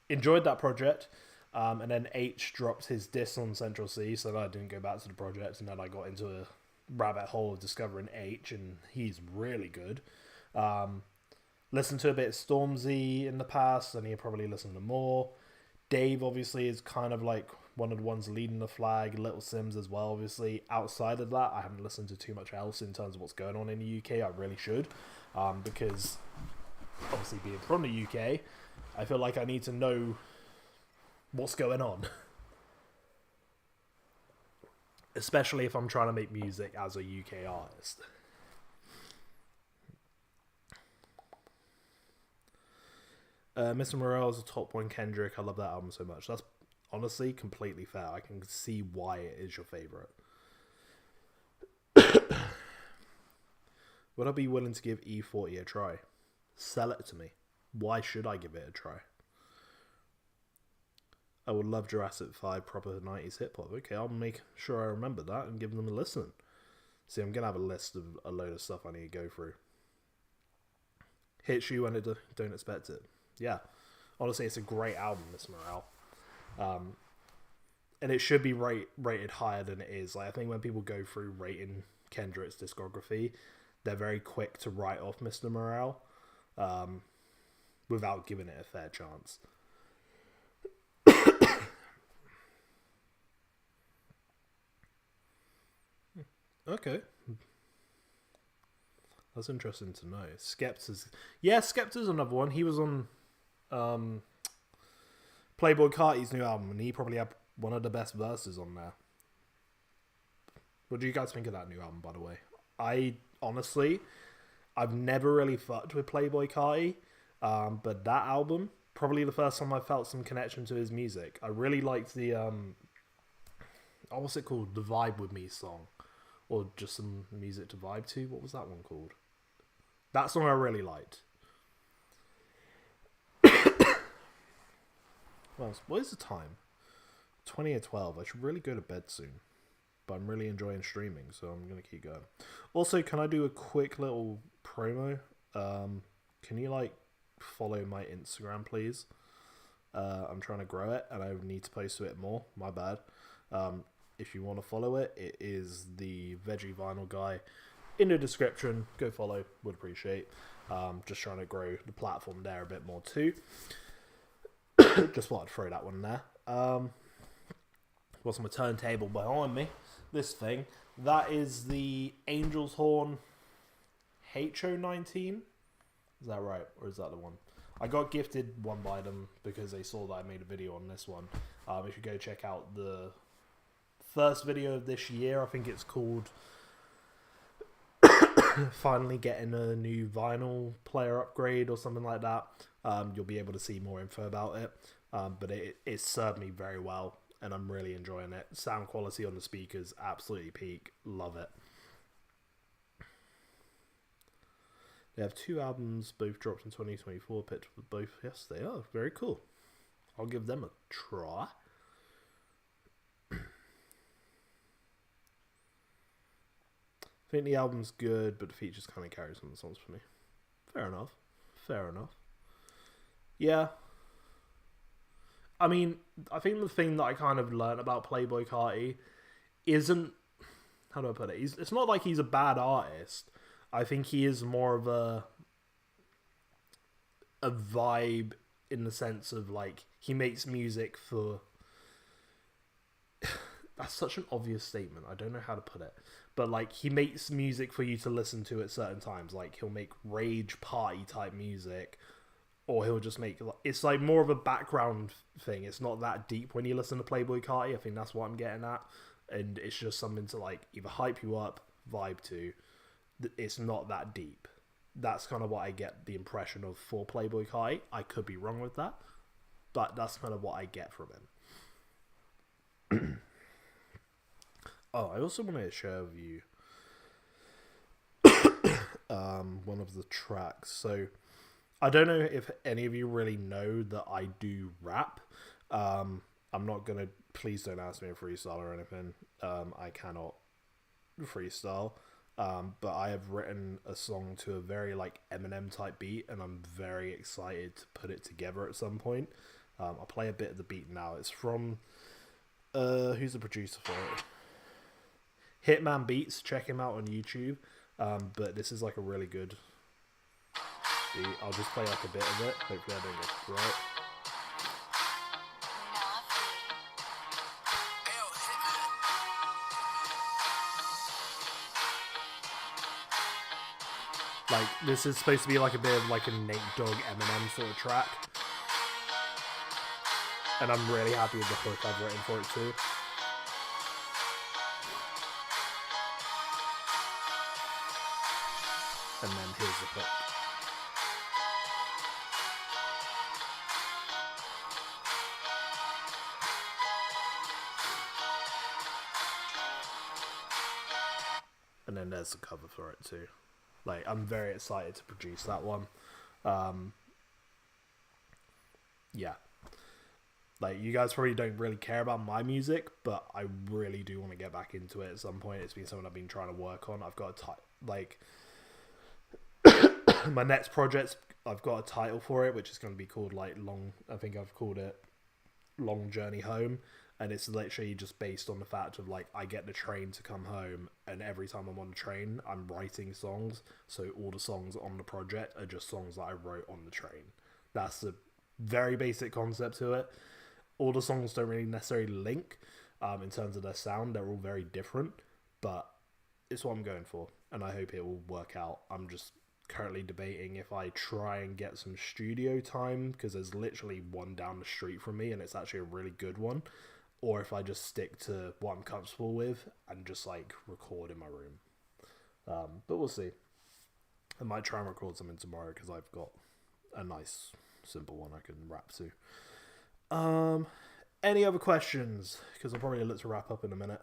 Enjoyed that project. And then H dropped his diss on Central C, so I didn't go back to the project, and then I got into a rabbit hole of discovering H, and he's really good. Listened to a bit of Stormzy in the past, and he'll probably listen to more. Dave, obviously, is kind of like one of the ones leading the flag. Little Sims as well, obviously. Outside of that, I haven't listened to too much else in terms of what's going on in the UK. I really should, because obviously being from the UK, I feel like I need to know what's going on. Especially if I'm trying to make music as a UK artist. Mr. Morale is a top one Kendrick. I love that album so much. That's honestly completely fair. I can see why it is your favorite. Would I be willing to give E40 a try? Sell it to me. Why should I give it a try? I would love Jurassic 5 proper 90s hip hop. Okay, I'll make sure I remember that and give them a listen. See, I'm going to have a list of a load of stuff I need to go through. Hits you when it don't expect it. Yeah, honestly, it's a great album, Miss Morale. And it should be rated higher than it is. Like, I think when people go through rating Kendrick's discography, they're very quick to write off Mr. Morale without giving it a fair chance. Okay. That's interesting to know. Skepta's... Yeah, Skepta's another one. He was on Playboi Carti's new album, and he probably had one of the best verses on there. What do you guys think of that new album, by the way? Honestly, I've never really fucked with Playboi Carti, but that album, probably the first time I felt some connection to his music. I really liked the, what's it called? The Vibe With Me song. Or just some music to vibe to. What was that one called? That song I really liked. Well, what is the time? 20:12. I should really go to bed soon. But I'm really enjoying streaming, so I'm going to keep going. Also, can I do a quick little promo? Can you, follow my Instagram, please? I'm trying to grow it, and I need to post to it more. My bad. If you want to follow it, it is the Veggie Vinyl Guy. In the description, go follow. Would appreciate. Just trying to grow the platform there a bit more too. Just thought I'd throw that one there. What's my turntable behind me? This thing. That is the Angel's Horn HO19. Is that right? Or is that the one? I got gifted one by them because they saw that I made a video on this one. If you go check out the first video of this year, I think it's called finally getting a new vinyl player upgrade or something like that. You'll be able to see more info about it, but it served me very well, and I'm really enjoying it. Sound quality on the speakers, absolutely peak. Love it. They have 2 albums, both dropped in 2024, picked with both. Yes, they are. Very cool. I'll give them a try. I think the album's good, but the features kind of carry some of the songs for me. Fair enough. Fair enough. Yeah. I mean, I think the thing that I kind of learned about Playboi Carti isn't... How do I put it? It's not like he's a bad artist. I think he is more of a vibe in the sense of, he makes music for... That's such an obvious statement. I don't know how to put it. But, he makes music for you to listen to at certain times. He'll make rage party type music. Or he'll just make... It's, more of a background thing. It's not that deep when you listen to Playboi Carti. I think that's what I'm getting at. And it's just something to, either hype you up, vibe to. It's not that deep. That's kind of what I get the impression of for Playboi Carti. I could be wrong with that. But that's kind of what I get from him. Oh, I also wanted to share with you one of the tracks. So, I don't know if any of you really know that I do rap. I'm not going to... Please don't ask me a freestyle or anything. I cannot freestyle. But I have written a song to a very, Eminem type beat, and I'm very excited to put it together at some point. I'll play a bit of the beat now. It's from who's the producer for it? Hitman Beats. Check him out on YouTube. But this is like a really good beat. I'll just play like a bit of it. Hopefully I don't get it right. Like, this is supposed to be like a bit of like a Nate Dogg Eminem sort of track. And I'm really happy with the hook I've written for it too. And then here's the hook. And then there's the cover for it too. Like, I'm very excited to produce that one. Yeah. Like, you guys probably don't really care about my music, but I really do want to get back into it at some point. It's been something I've been trying to work on. I've got my next project, I've got a title for it, which is going to be called, like, I think I've called it Long Journey Home. And it's literally just based on the fact of, like, I get the train to come home, and every time I'm on the train, I'm writing songs. So all the songs on the project are just songs that I wrote on the train. That's the very basic concept to it. All the songs don't really necessarily link in terms of their sound. They're all very different, but it's what I'm going for, and I hope it will work out. I'm just currently debating if I try and get some studio time, because there's literally one down the street from me, and it's actually a really good one. Or if I just stick to what I'm comfortable with and just, like, record in my room. But we'll see. I might try and record something tomorrow because I've got a nice, simple one I can rap to. Any other questions? Because I'll probably look to wrap up in a minute.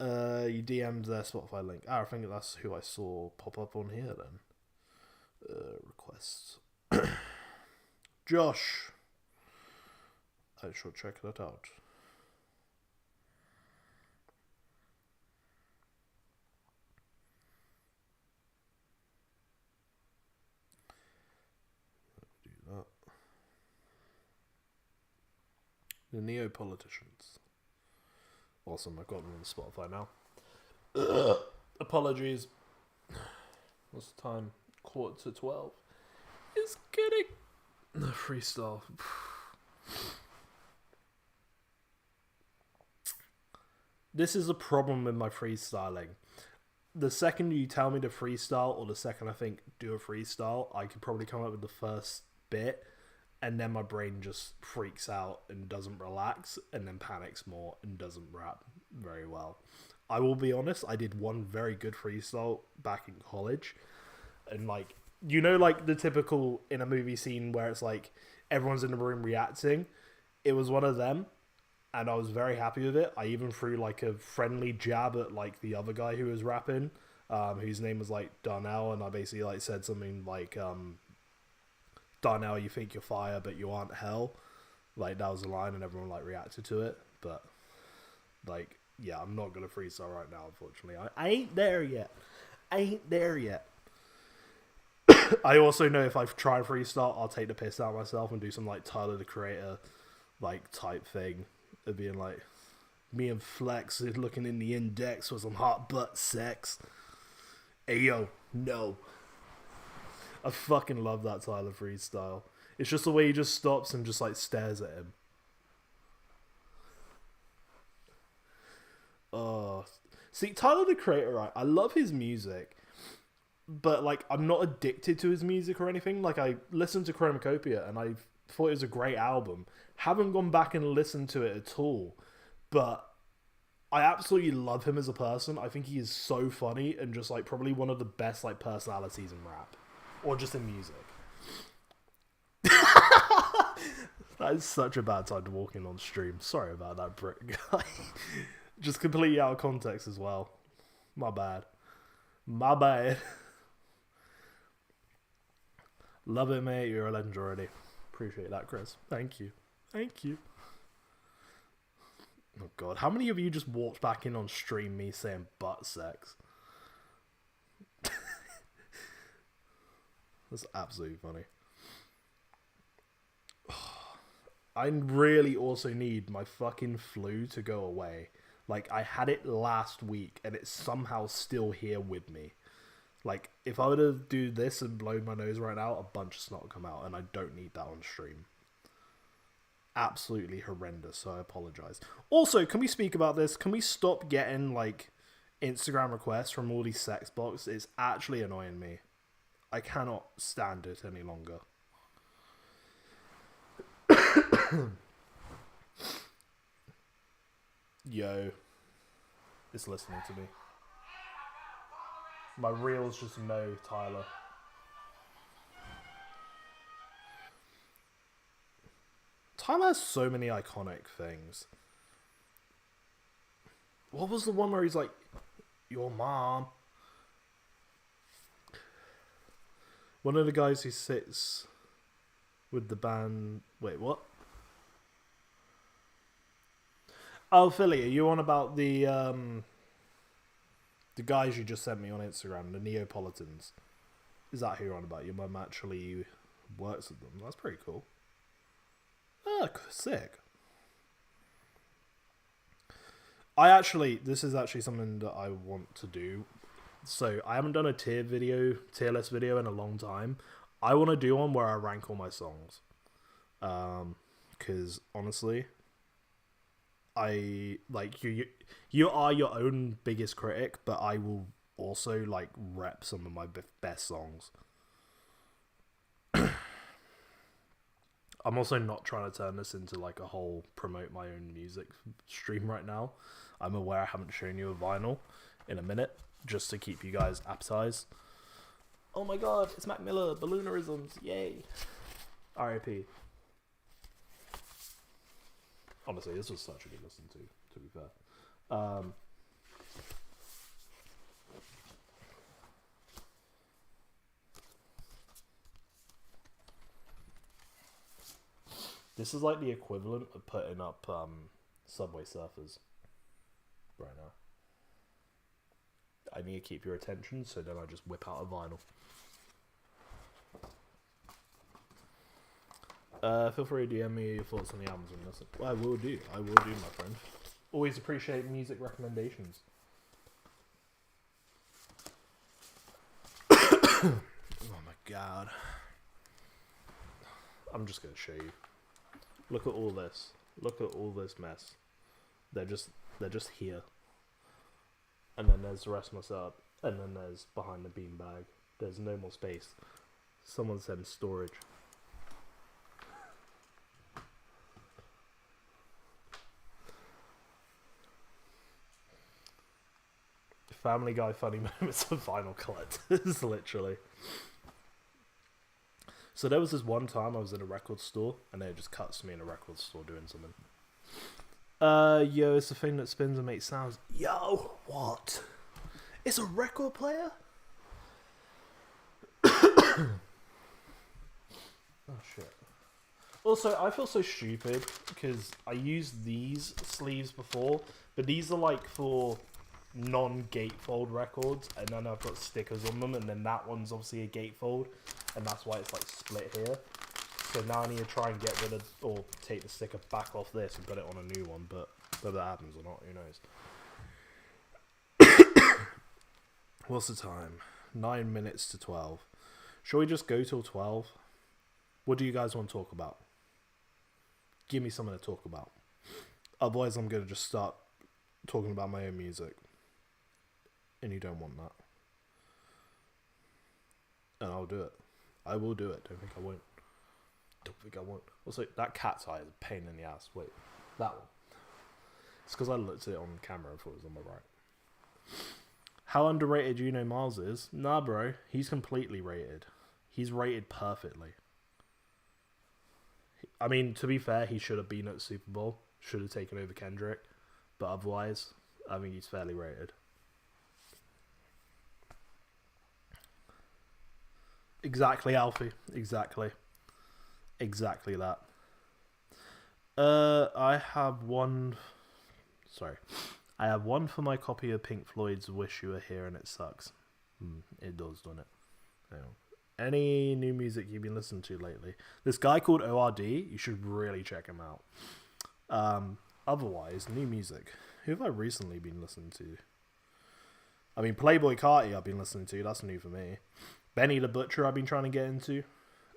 You DM'd their Spotify link. I think that's who I saw pop up on here then. Requests. Josh. I shall check that out. The Neo-Politicians. Awesome, I've got them on Spotify now. Apologies. What's the time? 11:45. It's getting... The freestyle. This is a problem with my freestyling. The second you tell me to freestyle, or the second I think do a freestyle, I could probably come up with the first bit, and then my brain just freaks out and doesn't relax, and then panics more and doesn't rap very well. I will be honest, I did one very good freestyle back in college, and like, you know, like the typical in a movie scene where it's like everyone's in the room reacting. It was one of them, and I was very happy with it. I even threw like a friendly jab at like the other guy who was rapping, whose name was like Darnell, and I basically like said something like, Darnell, you think you're fire, but you aren't hell. Like, that was the line, and everyone like reacted to it. But like, yeah, I'm not gonna freestyle right now, unfortunately. I ain't there yet. I also know if I try freestyle, I'll take the piss out of myself and do some like Tyler the Creator like type thing of being like, me and Flex is looking in the index for some hot butt sex. Hey yo, no. I fucking love that Tyler freestyle. It's just the way he just stops and just like stares at him. Oh, see, Tyler the Creator, right? I love his music, but like, I'm not addicted to his music or anything. Like, I listened to Chromacopia and I thought it was a great album. Haven't gone back and listened to it at all, but I absolutely love him as a person. I think he is so funny and just like probably one of the best like personalities in rap. Or just in music. That is such a bad time to walk in on stream. Sorry about that, Brit guy. Just completely out of context as well. My bad. Love it, mate. You're a legend already. Appreciate that, Chris. Thank you. Oh, God. How many of you just walked back in on stream me saying butt sex? That's absolutely funny. I really also need my fucking flu to go away. Like, I had it last week, and it's somehow still here with me. Like, if I were to do this and blow my nose right now, a bunch of snot will come out, and I don't need that on stream. Absolutely horrendous, so I apologize. Also, can we speak about this? Can we stop getting, like, Instagram requests from all these sex bots? It's actually annoying me. I cannot stand it any longer. Yo, it's listening to me. My reels just know Tyler. Tyler has so many iconic things. What was the one where he's like, your mom? One of the guys who sits with the band... Wait, what? Oh, Philly, are you on about the guys you just sent me on Instagram, the Neapolitans? Is that who you're on about? Your mum actually works with them. That's pretty cool. Oh, sick. This is actually something that I want to do. So, I haven't done a tier list video in a long time. I want to do one where I rank all my songs. Because, honestly... you are your own biggest critic, but I will also like rep some of my best songs. I'm also not trying to turn this into like a whole promote my own music stream right now. I'm aware I haven't shown you a vinyl in a minute, just to keep you guys appetized. Oh my god, it's Mac Miller, Balloonerisms, yay. R.I.P. Honestly, this was such a good listen to be fair. This is like the equivalent of putting up Subway Surfers right now. I need to keep your attention, so then I just whip out a vinyl. Feel free to DM me your thoughts on the albums and listen. I will do, my friend. Always appreciate music recommendations. Oh my god. I'm just gonna show you. Look at all this. Look at all this mess. They're just here. And then there's the rest of my setup. And then there's behind the beanbag. There's no more space. Someone said storage. Family Guy funny moments of vinyl collectors, literally. So there was this one time I was in a record store, and it just cuts to me in a record store doing something. Yo, it's the thing that spins and makes sounds. Yo, what? It's a record player? Oh, shit. Also, I feel so stupid, because I used these sleeves before, but these are like for non-gatefold records, and then I've got stickers on them, and then that one's obviously a gatefold, and that's why it's like split here. So now I need to try and get rid of, or take the sticker back off this and put it on a new one, but whether that happens or not, who knows. What's the time? 9 minutes to 12. Shall we just go till 12? What do you guys want to talk about? Give me something to talk about. Otherwise, I'm going to just start talking about my own music. And you don't want that. And I'll do it. I will do it. Don't think I won't. Don't think I won't. Also, that cat's eye is a pain in the ass. Wait, that one. It's because I looked at it on camera and thought it was on my right. How underrated do you know Miles is? Nah, bro. He's completely rated. He's rated perfectly. I mean, to be fair, he should have been at the Super Bowl. Should have taken over Kendrick. But otherwise, I think he's fairly rated. Exactly, Alfie. Exactly. Exactly that. I have one... Sorry. I have one for my copy of Pink Floyd's Wish You Were Here and It Sucks. It does, doesn't it? Hang on. Any new music you've been listening to lately? This guy called ORD, you should really check him out. Otherwise, new music. Who have I recently been listening to? I mean, Playboy Carti I've been listening to. That's new for me. Benny the Butcher I've been trying to get into.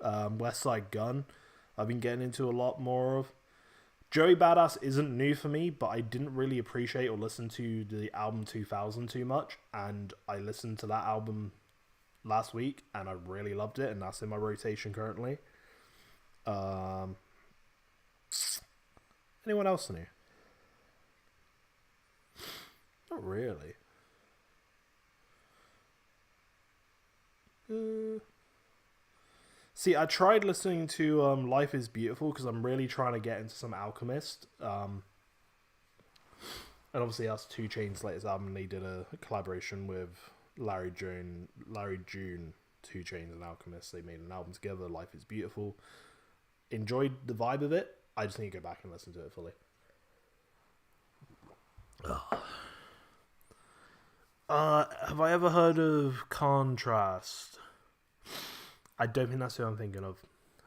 West Side Gun I've been getting into a lot more of. Joey Badass isn't new for me, but I didn't really appreciate or listen to the album 2000 too much, and I listened to that album last week, and I really loved it, and that's in my rotation currently. Anyone else new? Not really. See, I tried listening to Life is Beautiful because I'm really trying to get into some Alchemist. And obviously that's 2 Chainz's latest album. They did a collaboration with Larry June, 2 Chainz and Alchemist. They made an album together, Life is Beautiful. Enjoyed the vibe of it. I just need to go back and listen to it fully. Have I ever heard of Contrast? I don't think that's who I'm thinking of.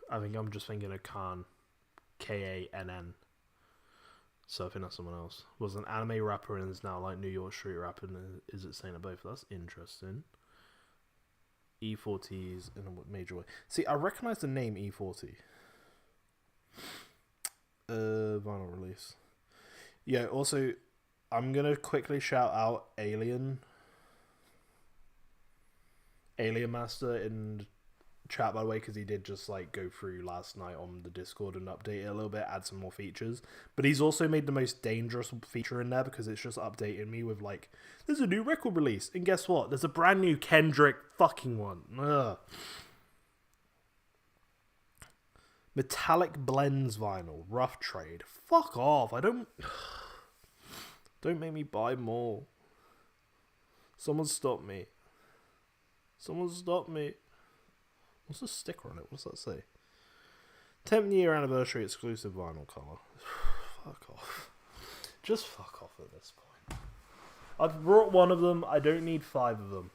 I think I'm just thinking of Khan. Kann. So I think that's someone else. Was an anime rapper and is now like New York street rapper. And is it saying it both? That's interesting. E40s in a major way. See, I recognize the name E40. Vinyl release. Yeah, also, I'm going to quickly shout out Alien Master in chat, by the way, because he did just like go through last night on the Discord and update it a little bit, add some more features. But he's also made the most dangerous feature in there because it's just updating me with like, there's a new record release, and guess what? There's a brand new Kendrick fucking one. Ugh. Metallic Blends vinyl, rough trade. Fuck off! Don't make me buy more. Someone stop me. What's the sticker on it? What's that say? 10th year anniversary exclusive vinyl colour. Fuck off. Just fuck off at this point. I've brought one of them. I don't need 5 of them.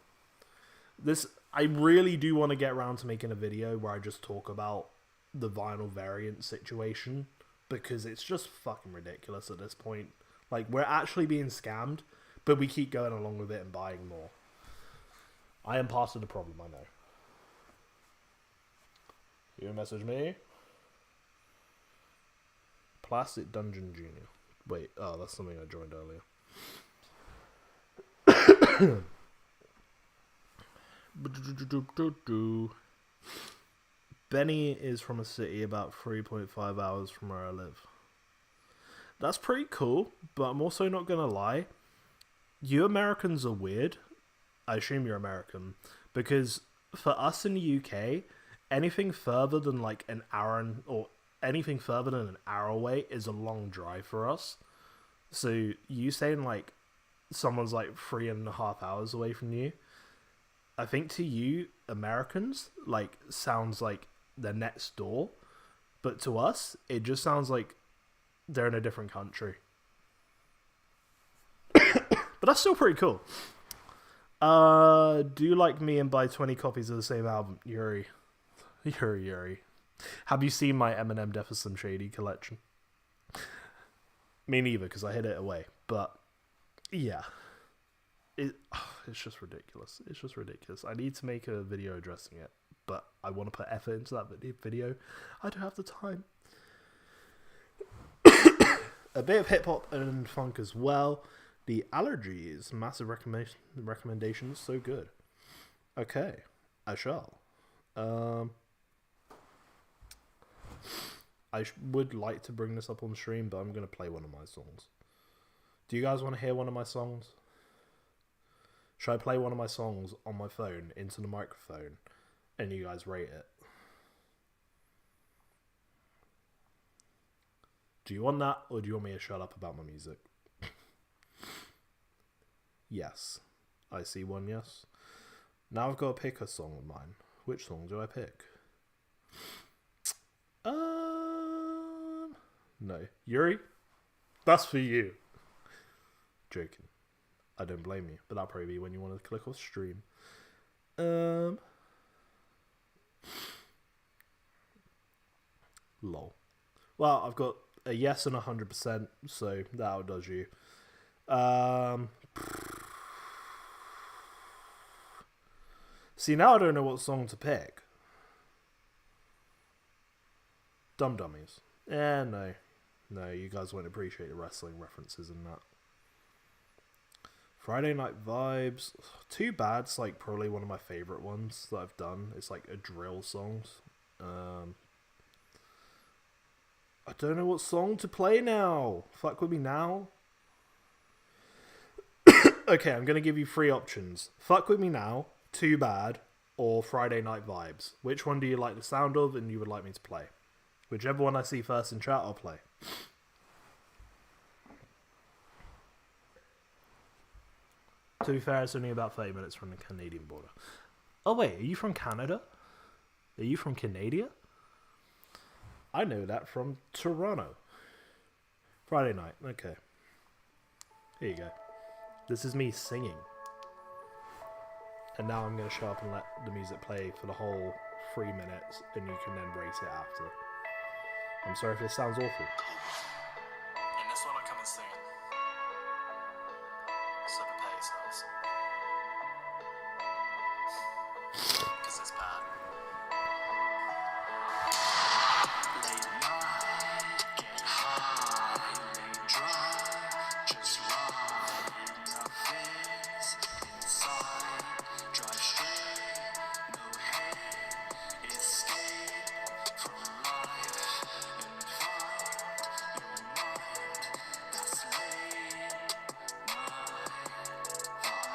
I really do want to get around to making a video where I just talk about the vinyl variant situation, because it's just fucking ridiculous at this point. Like, we're actually being scammed, but we keep going along with it and buying more. I am part of the problem, I know. You message me? Plastic Dungeon Junior. Wait, oh, that's something I joined earlier. Benny is from a city about 3.5 hours from where I live. That's pretty cool, but I'm also not gonna lie. You Americans are weird. I assume you're American, because for us in the UK, anything further than like an hour or anything further than an hour away is a long drive for us. So you saying like someone's like 3.5 hours away from you, I think to you Americans like sounds like they're next door, but to us it just sounds like they're in a different country. But that's still pretty cool. Do you like me and buy 20 copies of the same album? Yuri. Have you seen my Eminem Death of Slim Shady collection? Me neither, because I hid it away. But yeah, it's just ridiculous. It's just ridiculous. I need to make a video addressing it, but I want to put effort into that video. I don't have the time. A bit of hip hop and funk as well. The Allergies, massive recommendations, so good. Okay, I shall. I would like to bring this up on stream, but I'm going to play one of my songs. Do you guys want to hear one of my songs? Should I play one of my songs on my phone into the microphone and you guys rate it? Do you want that, or do you want me to shut up about my music? Yes. I see one yes. Now I've got to pick a song of mine. Which song do I pick? No. Yuri? That's for you. Joking. I don't blame you, but that'll probably be when you want to click off stream. Lol. Well, I've got a yes and 100%, so that outdoes you. See, now I don't know what song to pick. Dum Dummies. No. No, you guys won't appreciate the wrestling references in that. Friday Night Vibes. Too Bad's like probably one of my favourite ones that I've done. It's like a drill songs. I don't know what song to play now. Fuck with me now. Okay, I'm going to give you 3 options. Fuck With Me Now, Too Bad, or Friday Night Vibes. Which one do you like the sound of and you would like me to play? Whichever one I see first in chat, I'll play. To be fair, it's only about 30 minutes from the Canadian border. Oh wait, are you from Canada? Are you from Canada? I know that from Toronto. Friday night, okay. Here you go. This is me singing. And now I'm going to shut up and let the music play for the whole 3 minutes, and you can then rate it after. I'm sorry if this sounds awful. And this one I come and sing. So prepare yourselves. Because it's bad. Late night, get high, lay dry, just ride. Nothing's inside, drive straight, no hate, escape from life.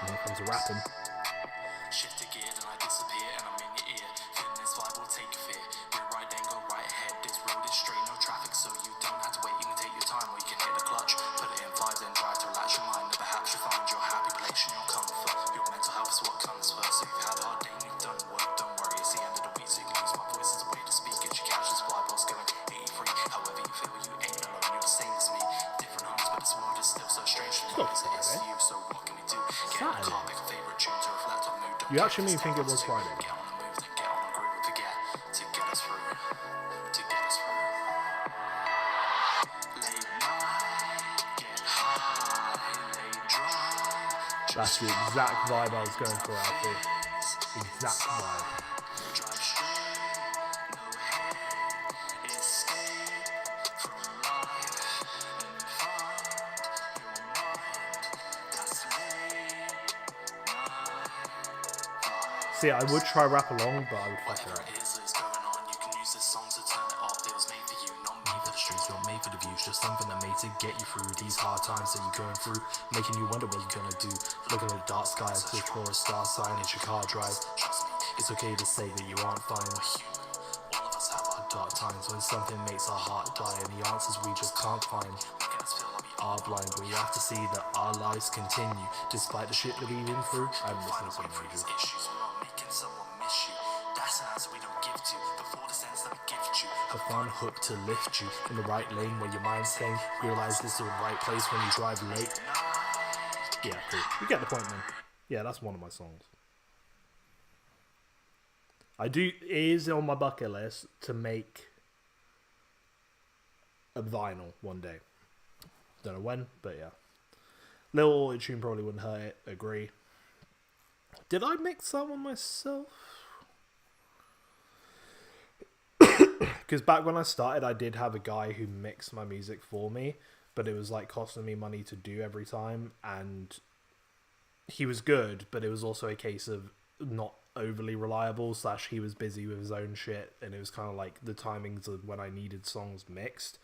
And here comes the rapping. Shift the gear, then I disappear, and I'm in your ear. Feeling this vibe will take fear. We're right, then go right ahead. This road is straight, no traffic, so you don't have to wait. You can take your time, or you can hit the clutch. Put it in 5, then drive to relax your mind. And perhaps you'll find your happy place and your comfort. Your mental health is what comes first. If you've had a hard day and you've done work, don't worry. It's the end of the week, so you can use my voice as a way to speak. As you catch this vibe, whilst going 83. However you feel, you ain't alone. You're the same as me. Different homes, but this world is still so strange to me. Because it is to you, so what can we do? Get on the car, pick a favorite tune to reflect on mood. You actually made me think it was Friday. Get on the move, then get on the groove and forget to get us through. To get us through. Late night, get high, lay dry. That's the exact vibe I was going for, Alfie. Exact vibe. Drive straight, no hate, escape from life and find your mind. That's late night. See, I would try rap along, but I would fuck it Whatever up. it is going on, you can use this song to turn it off. It was made for you, not made for the streets, not made for the views. Just something that made to get you through these hard times that you're going through, making you wonder what you're gonna do. Looking at the dark sky, push for a star sign as your car drives. Trust me, It's okay to say that you aren't fine. human. All of us have our Dark times when something makes our heart die, and the answers we just can't find making us feel like we are blind. But we have to see that our lives continue despite the shit that we've been through. I'm find listening a to way through Major. these issues without making someone miss you. That's an answer we don't give to. Before the sense that we gift you. A fun hook to lift you in the right lane where your mind's saying, realize this is the right place when you drive late. Yeah, cool. You get the point, man. Yeah, that's one of my songs. It is on my bucket list to make a vinyl one day. Don't know when, but yeah. Little auto-tune probably wouldn't hurt it, agree. Did I mix that one myself? Because back when I started, I did have a guy who mixed my music for me, but it was like costing me money to do every time, and he was good, but it was also a case of not overly reliable, / he was busy with his own shit, and it was kind of like the timings of when I needed songs mixed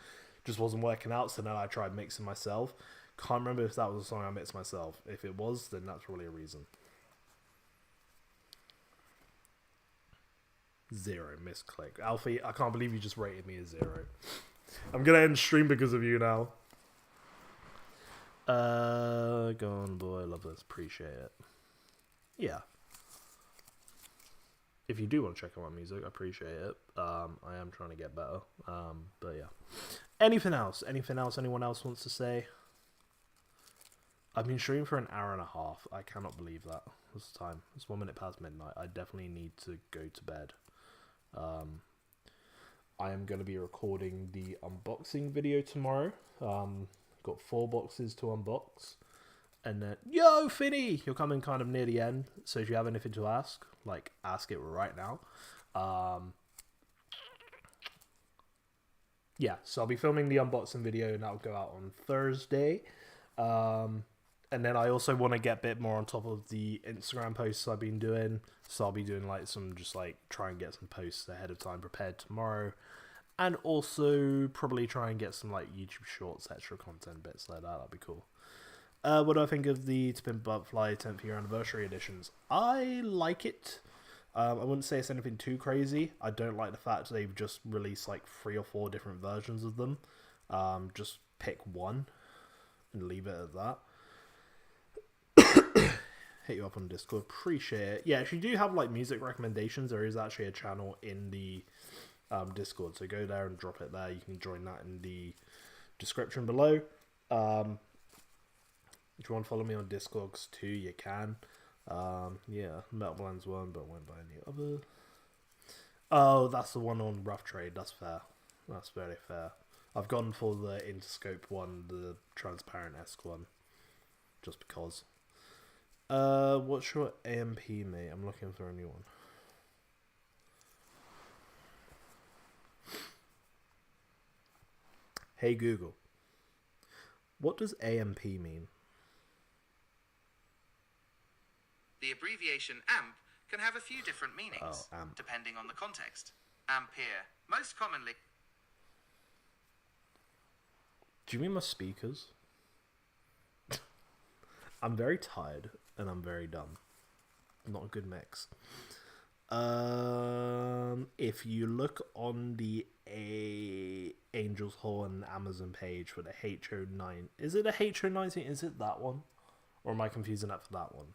just wasn't working out, so then I tried mixing myself. Can't remember if that was a song I mixed myself. If it was, then that's probably a reason. 0 misclick. Alfie, I can't believe you just rated me a 0. I'm gonna end stream because of you now. Go on, boy. Love this. Appreciate it. Yeah. If you do want to check out my music, I appreciate it. I am trying to get better. But yeah. Anything else? Anything else anyone else wants to say? I've been streaming for an hour and a half. I cannot believe that. What's the time? It's 1 minute past midnight. I definitely need to go to bed. I am going to be recording the unboxing video tomorrow. Got 4 boxes to unbox. And then, yo, Finny! You're coming kind of near the end, so if you have anything to ask, like, ask it right now. Yeah, so I'll be filming the unboxing video, and that'll go out on Thursday. And then I also want to get a bit more on top of the Instagram posts I've been doing. So I'll be doing like some, just like try and get some posts ahead of time prepared tomorrow. And also probably try and get some like YouTube shorts, extra content bits like that. That'd be cool. What do I think of the To Pimp a Butterfly 10th year anniversary editions? I like it. I wouldn't say it's anything too crazy. I don't like the fact they've just released like 3 or 4 different versions of them. Just pick one and leave it at that. Hit you up on Discord, appreciate it. Yeah, if you do have like music recommendations, there is actually a channel in the Discord, so go there and drop it there. You can join that in the description below. If you want to follow me on Discogs too, you can. Yeah, Metal Blends one, but won't buy any other. Oh, that's the one on Rough Trade. That's fair. That's very fair. I've gone for the Interscope one, the transparent-esque one, just because. What's your AMP, mate? I'm looking for a new one. Hey Google, what does AMP mean? The abbreviation AMP can have a few different meanings, depending on the context. Ampere, most commonly... Do you mean my speakers? I'm very tired and I'm very dumb. Not a good mix. If you look on the Angel's Horn Amazon page for the HO9, is it a HO19? Is it that one? Or am I confusing that for that one?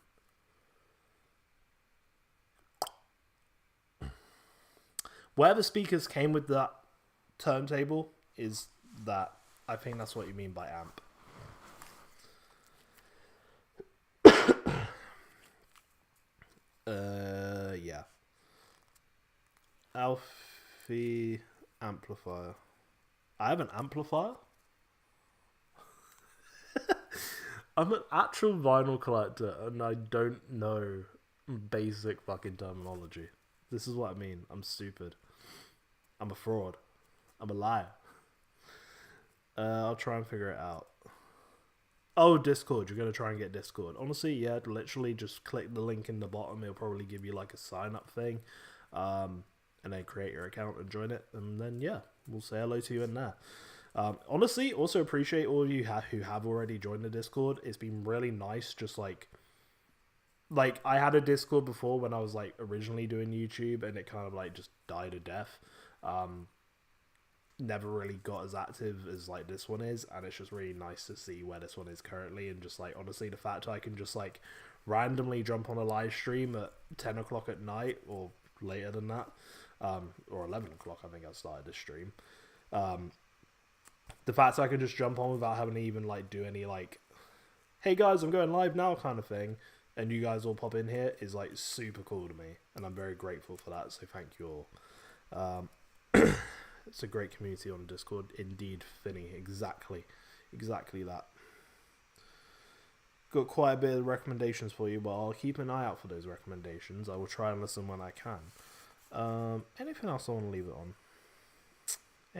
Whatever speakers came with that turntable is that. I think that's what you mean by amp. Yeah. Alfie amplifier. I have an amplifier? I'm an actual vinyl collector and I don't know basic fucking terminology. This is what I mean. I'm stupid. I'm a fraud. I'm a liar. I'll try and figure it out. Oh, Discord. You're going to try and get Discord. Honestly, yeah, literally just click the link in the bottom. It'll probably give you like a sign up thing. And then create your account and join it. And then, yeah, we'll say hello to you in there. Honestly, also appreciate all of you who have already joined the Discord. It's been really nice. Just like I had a Discord before when I was like originally doing YouTube and it kind of like just died a death. Never really got as active as like this one is, and it's just really nice to see where this one is currently. And just like honestly, the fact I can just like randomly jump on a live stream at 10 o'clock at night or later than that, or 11 o'clock, I think I started this stream. The fact I can just jump on without having to even like do any like, hey guys, I'm going live now kind of thing, and you guys all pop in here is like super cool to me, and I'm very grateful for that. So thank you all. It's a great community on Discord. Indeed, Finny. Exactly that. Got quite a bit of recommendations for you, but I'll keep an eye out for those recommendations. I will try and listen when I can. Anything else I want to leave it on?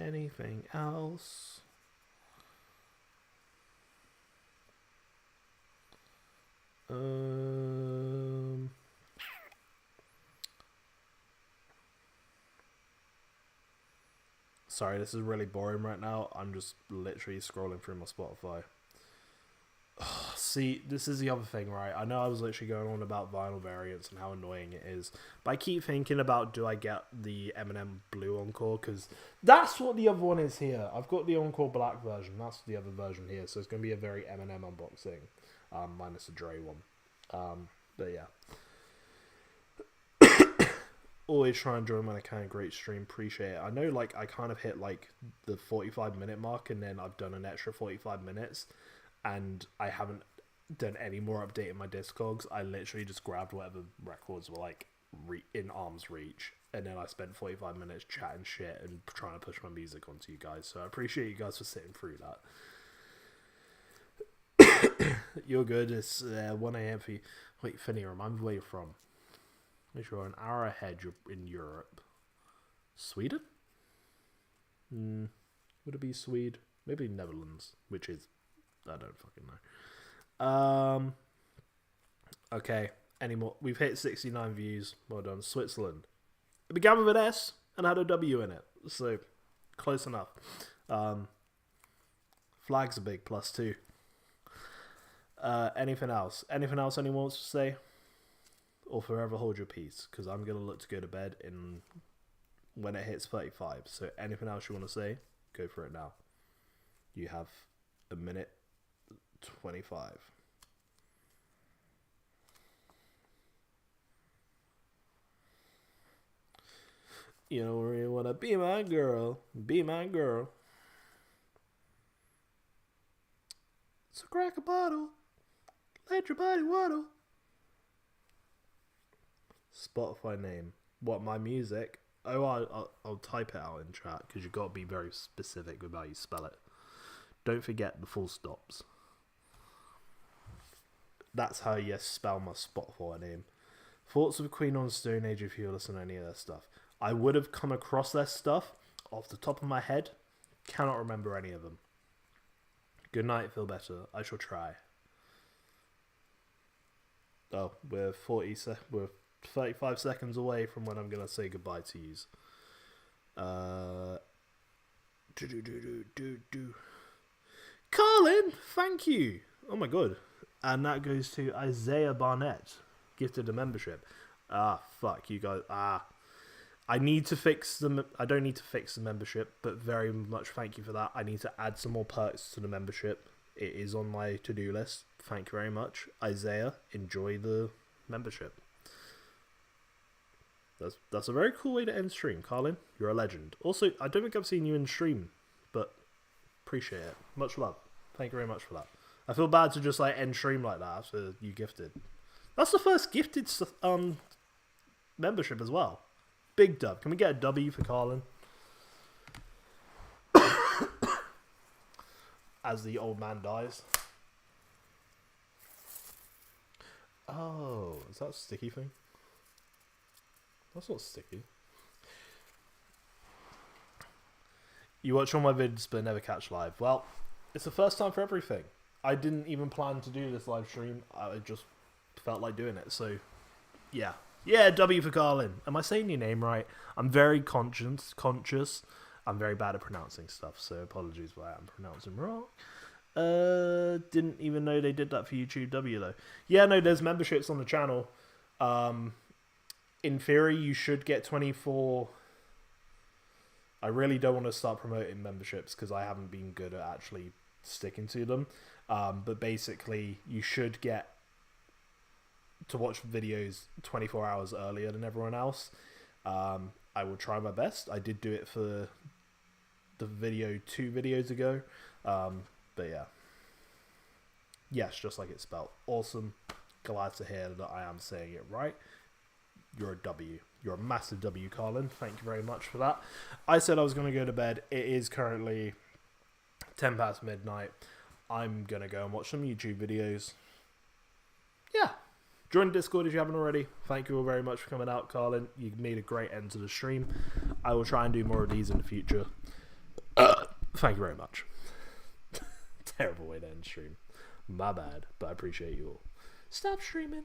Anything else? Sorry, this is really boring right now. I'm just literally scrolling through my Spotify. See, this is the other thing, right? I know I was literally going on about vinyl variants and how annoying it is, but I keep thinking about, do I get the Eminem Blue Encore? Because that's what the other one is here. I've got the Encore Black version. That's the other version here. So it's going to be a very Eminem unboxing, minus the Dre one. But yeah. Always try and join when I can. Great stream, appreciate it. I know, like, I kind of hit like the 45-minute mark, and then I've done an extra 45 minutes, and I haven't done any more updating my Discogs. I literally just grabbed whatever records were like in arm's reach, and then I spent 45 minutes chatting shit and trying to push my music onto you guys. So I appreciate you guys for sitting through that. You're good. It's 1 a.m. for you. Wait, Finny, remind me where you're from. Make sure an hour ahead you're in Europe. Sweden? Would it be Sweden? Maybe Netherlands, which is... I don't fucking know. Okay, any more? We've hit 69 views. Well done. Switzerland. It began with an S and had a W in it. So, close enough. Flag's a big plus too. Anything else? Anything else anyone wants to say? Or forever hold your peace? Because I'm going to look to go to bed when it hits 35. So, anything else you want to say? Go for it now. You have a minute 25. You don't really want to be my girl. Be my girl. So crack a bottle. Let your body waddle. Spotify name. What, my music? Oh, I'll type it out in chat because you've got to be very specific with how you spell it. Don't forget the full stops. That's how you spell my Spotify name. Thoughts of Queen on Stone Age if you listen to any of their stuff. I would have come across their stuff off the top of my head. Cannot remember any of them. Good night, feel better. I shall try. Oh, we're 35 seconds away from when I'm going to say goodbye to yous. Colin, thank you. Oh my god. And that goes to Isaiah Barnett. Gifted a membership. Fuck you guys. I need to fix them. I don't need to fix the membership, but very much thank you for that. I need to add some more perks to the membership. It is on my to-do list. Thank you very much. Isaiah, enjoy the membership. That's a very cool way to end stream, Carlin. You're a legend. Also, I don't think I've seen you in stream, but appreciate it. Much love. Thank you very much for that. I feel bad to just like end stream like that after you gifted. That's the first gifted membership as well. Big dub. Can we get a W for Carlin? As the old man dies. Oh, is that a sticky thing? That's not sticky. You watch all my vids but never catch live. Well, it's the first time for everything. I didn't even plan to do this live stream. I just felt like doing it. So, yeah. Yeah, W for Carlin. Am I saying your name right? I'm very conscious. I'm very bad at pronouncing stuff, so apologies if I am pronouncing wrong. Didn't even know they did that for YouTube W, though. Yeah, no, there's memberships on the channel. In theory, you should get 24... I really don't want to start promoting memberships because I haven't been good at actually sticking to them. But basically, you should get to watch videos 24 hours earlier than everyone else. I will try my best. I did do it for the video 2 videos ago. But yeah. Yes, just like it's spelled. Awesome. Glad to hear that I am saying it right. You're a W. You're a massive W, Carlin. Thank you very much for that. I said I was going to go to bed. It is currently 10 past midnight. I'm going to go and watch some YouTube videos. Yeah. Join Discord if you haven't already. Thank you all very much for coming out, Carlin. You made a great end to the stream. I will try and do more of these in the future. Thank you very much. Terrible way to end stream. My bad, but I appreciate you all. Stop streaming.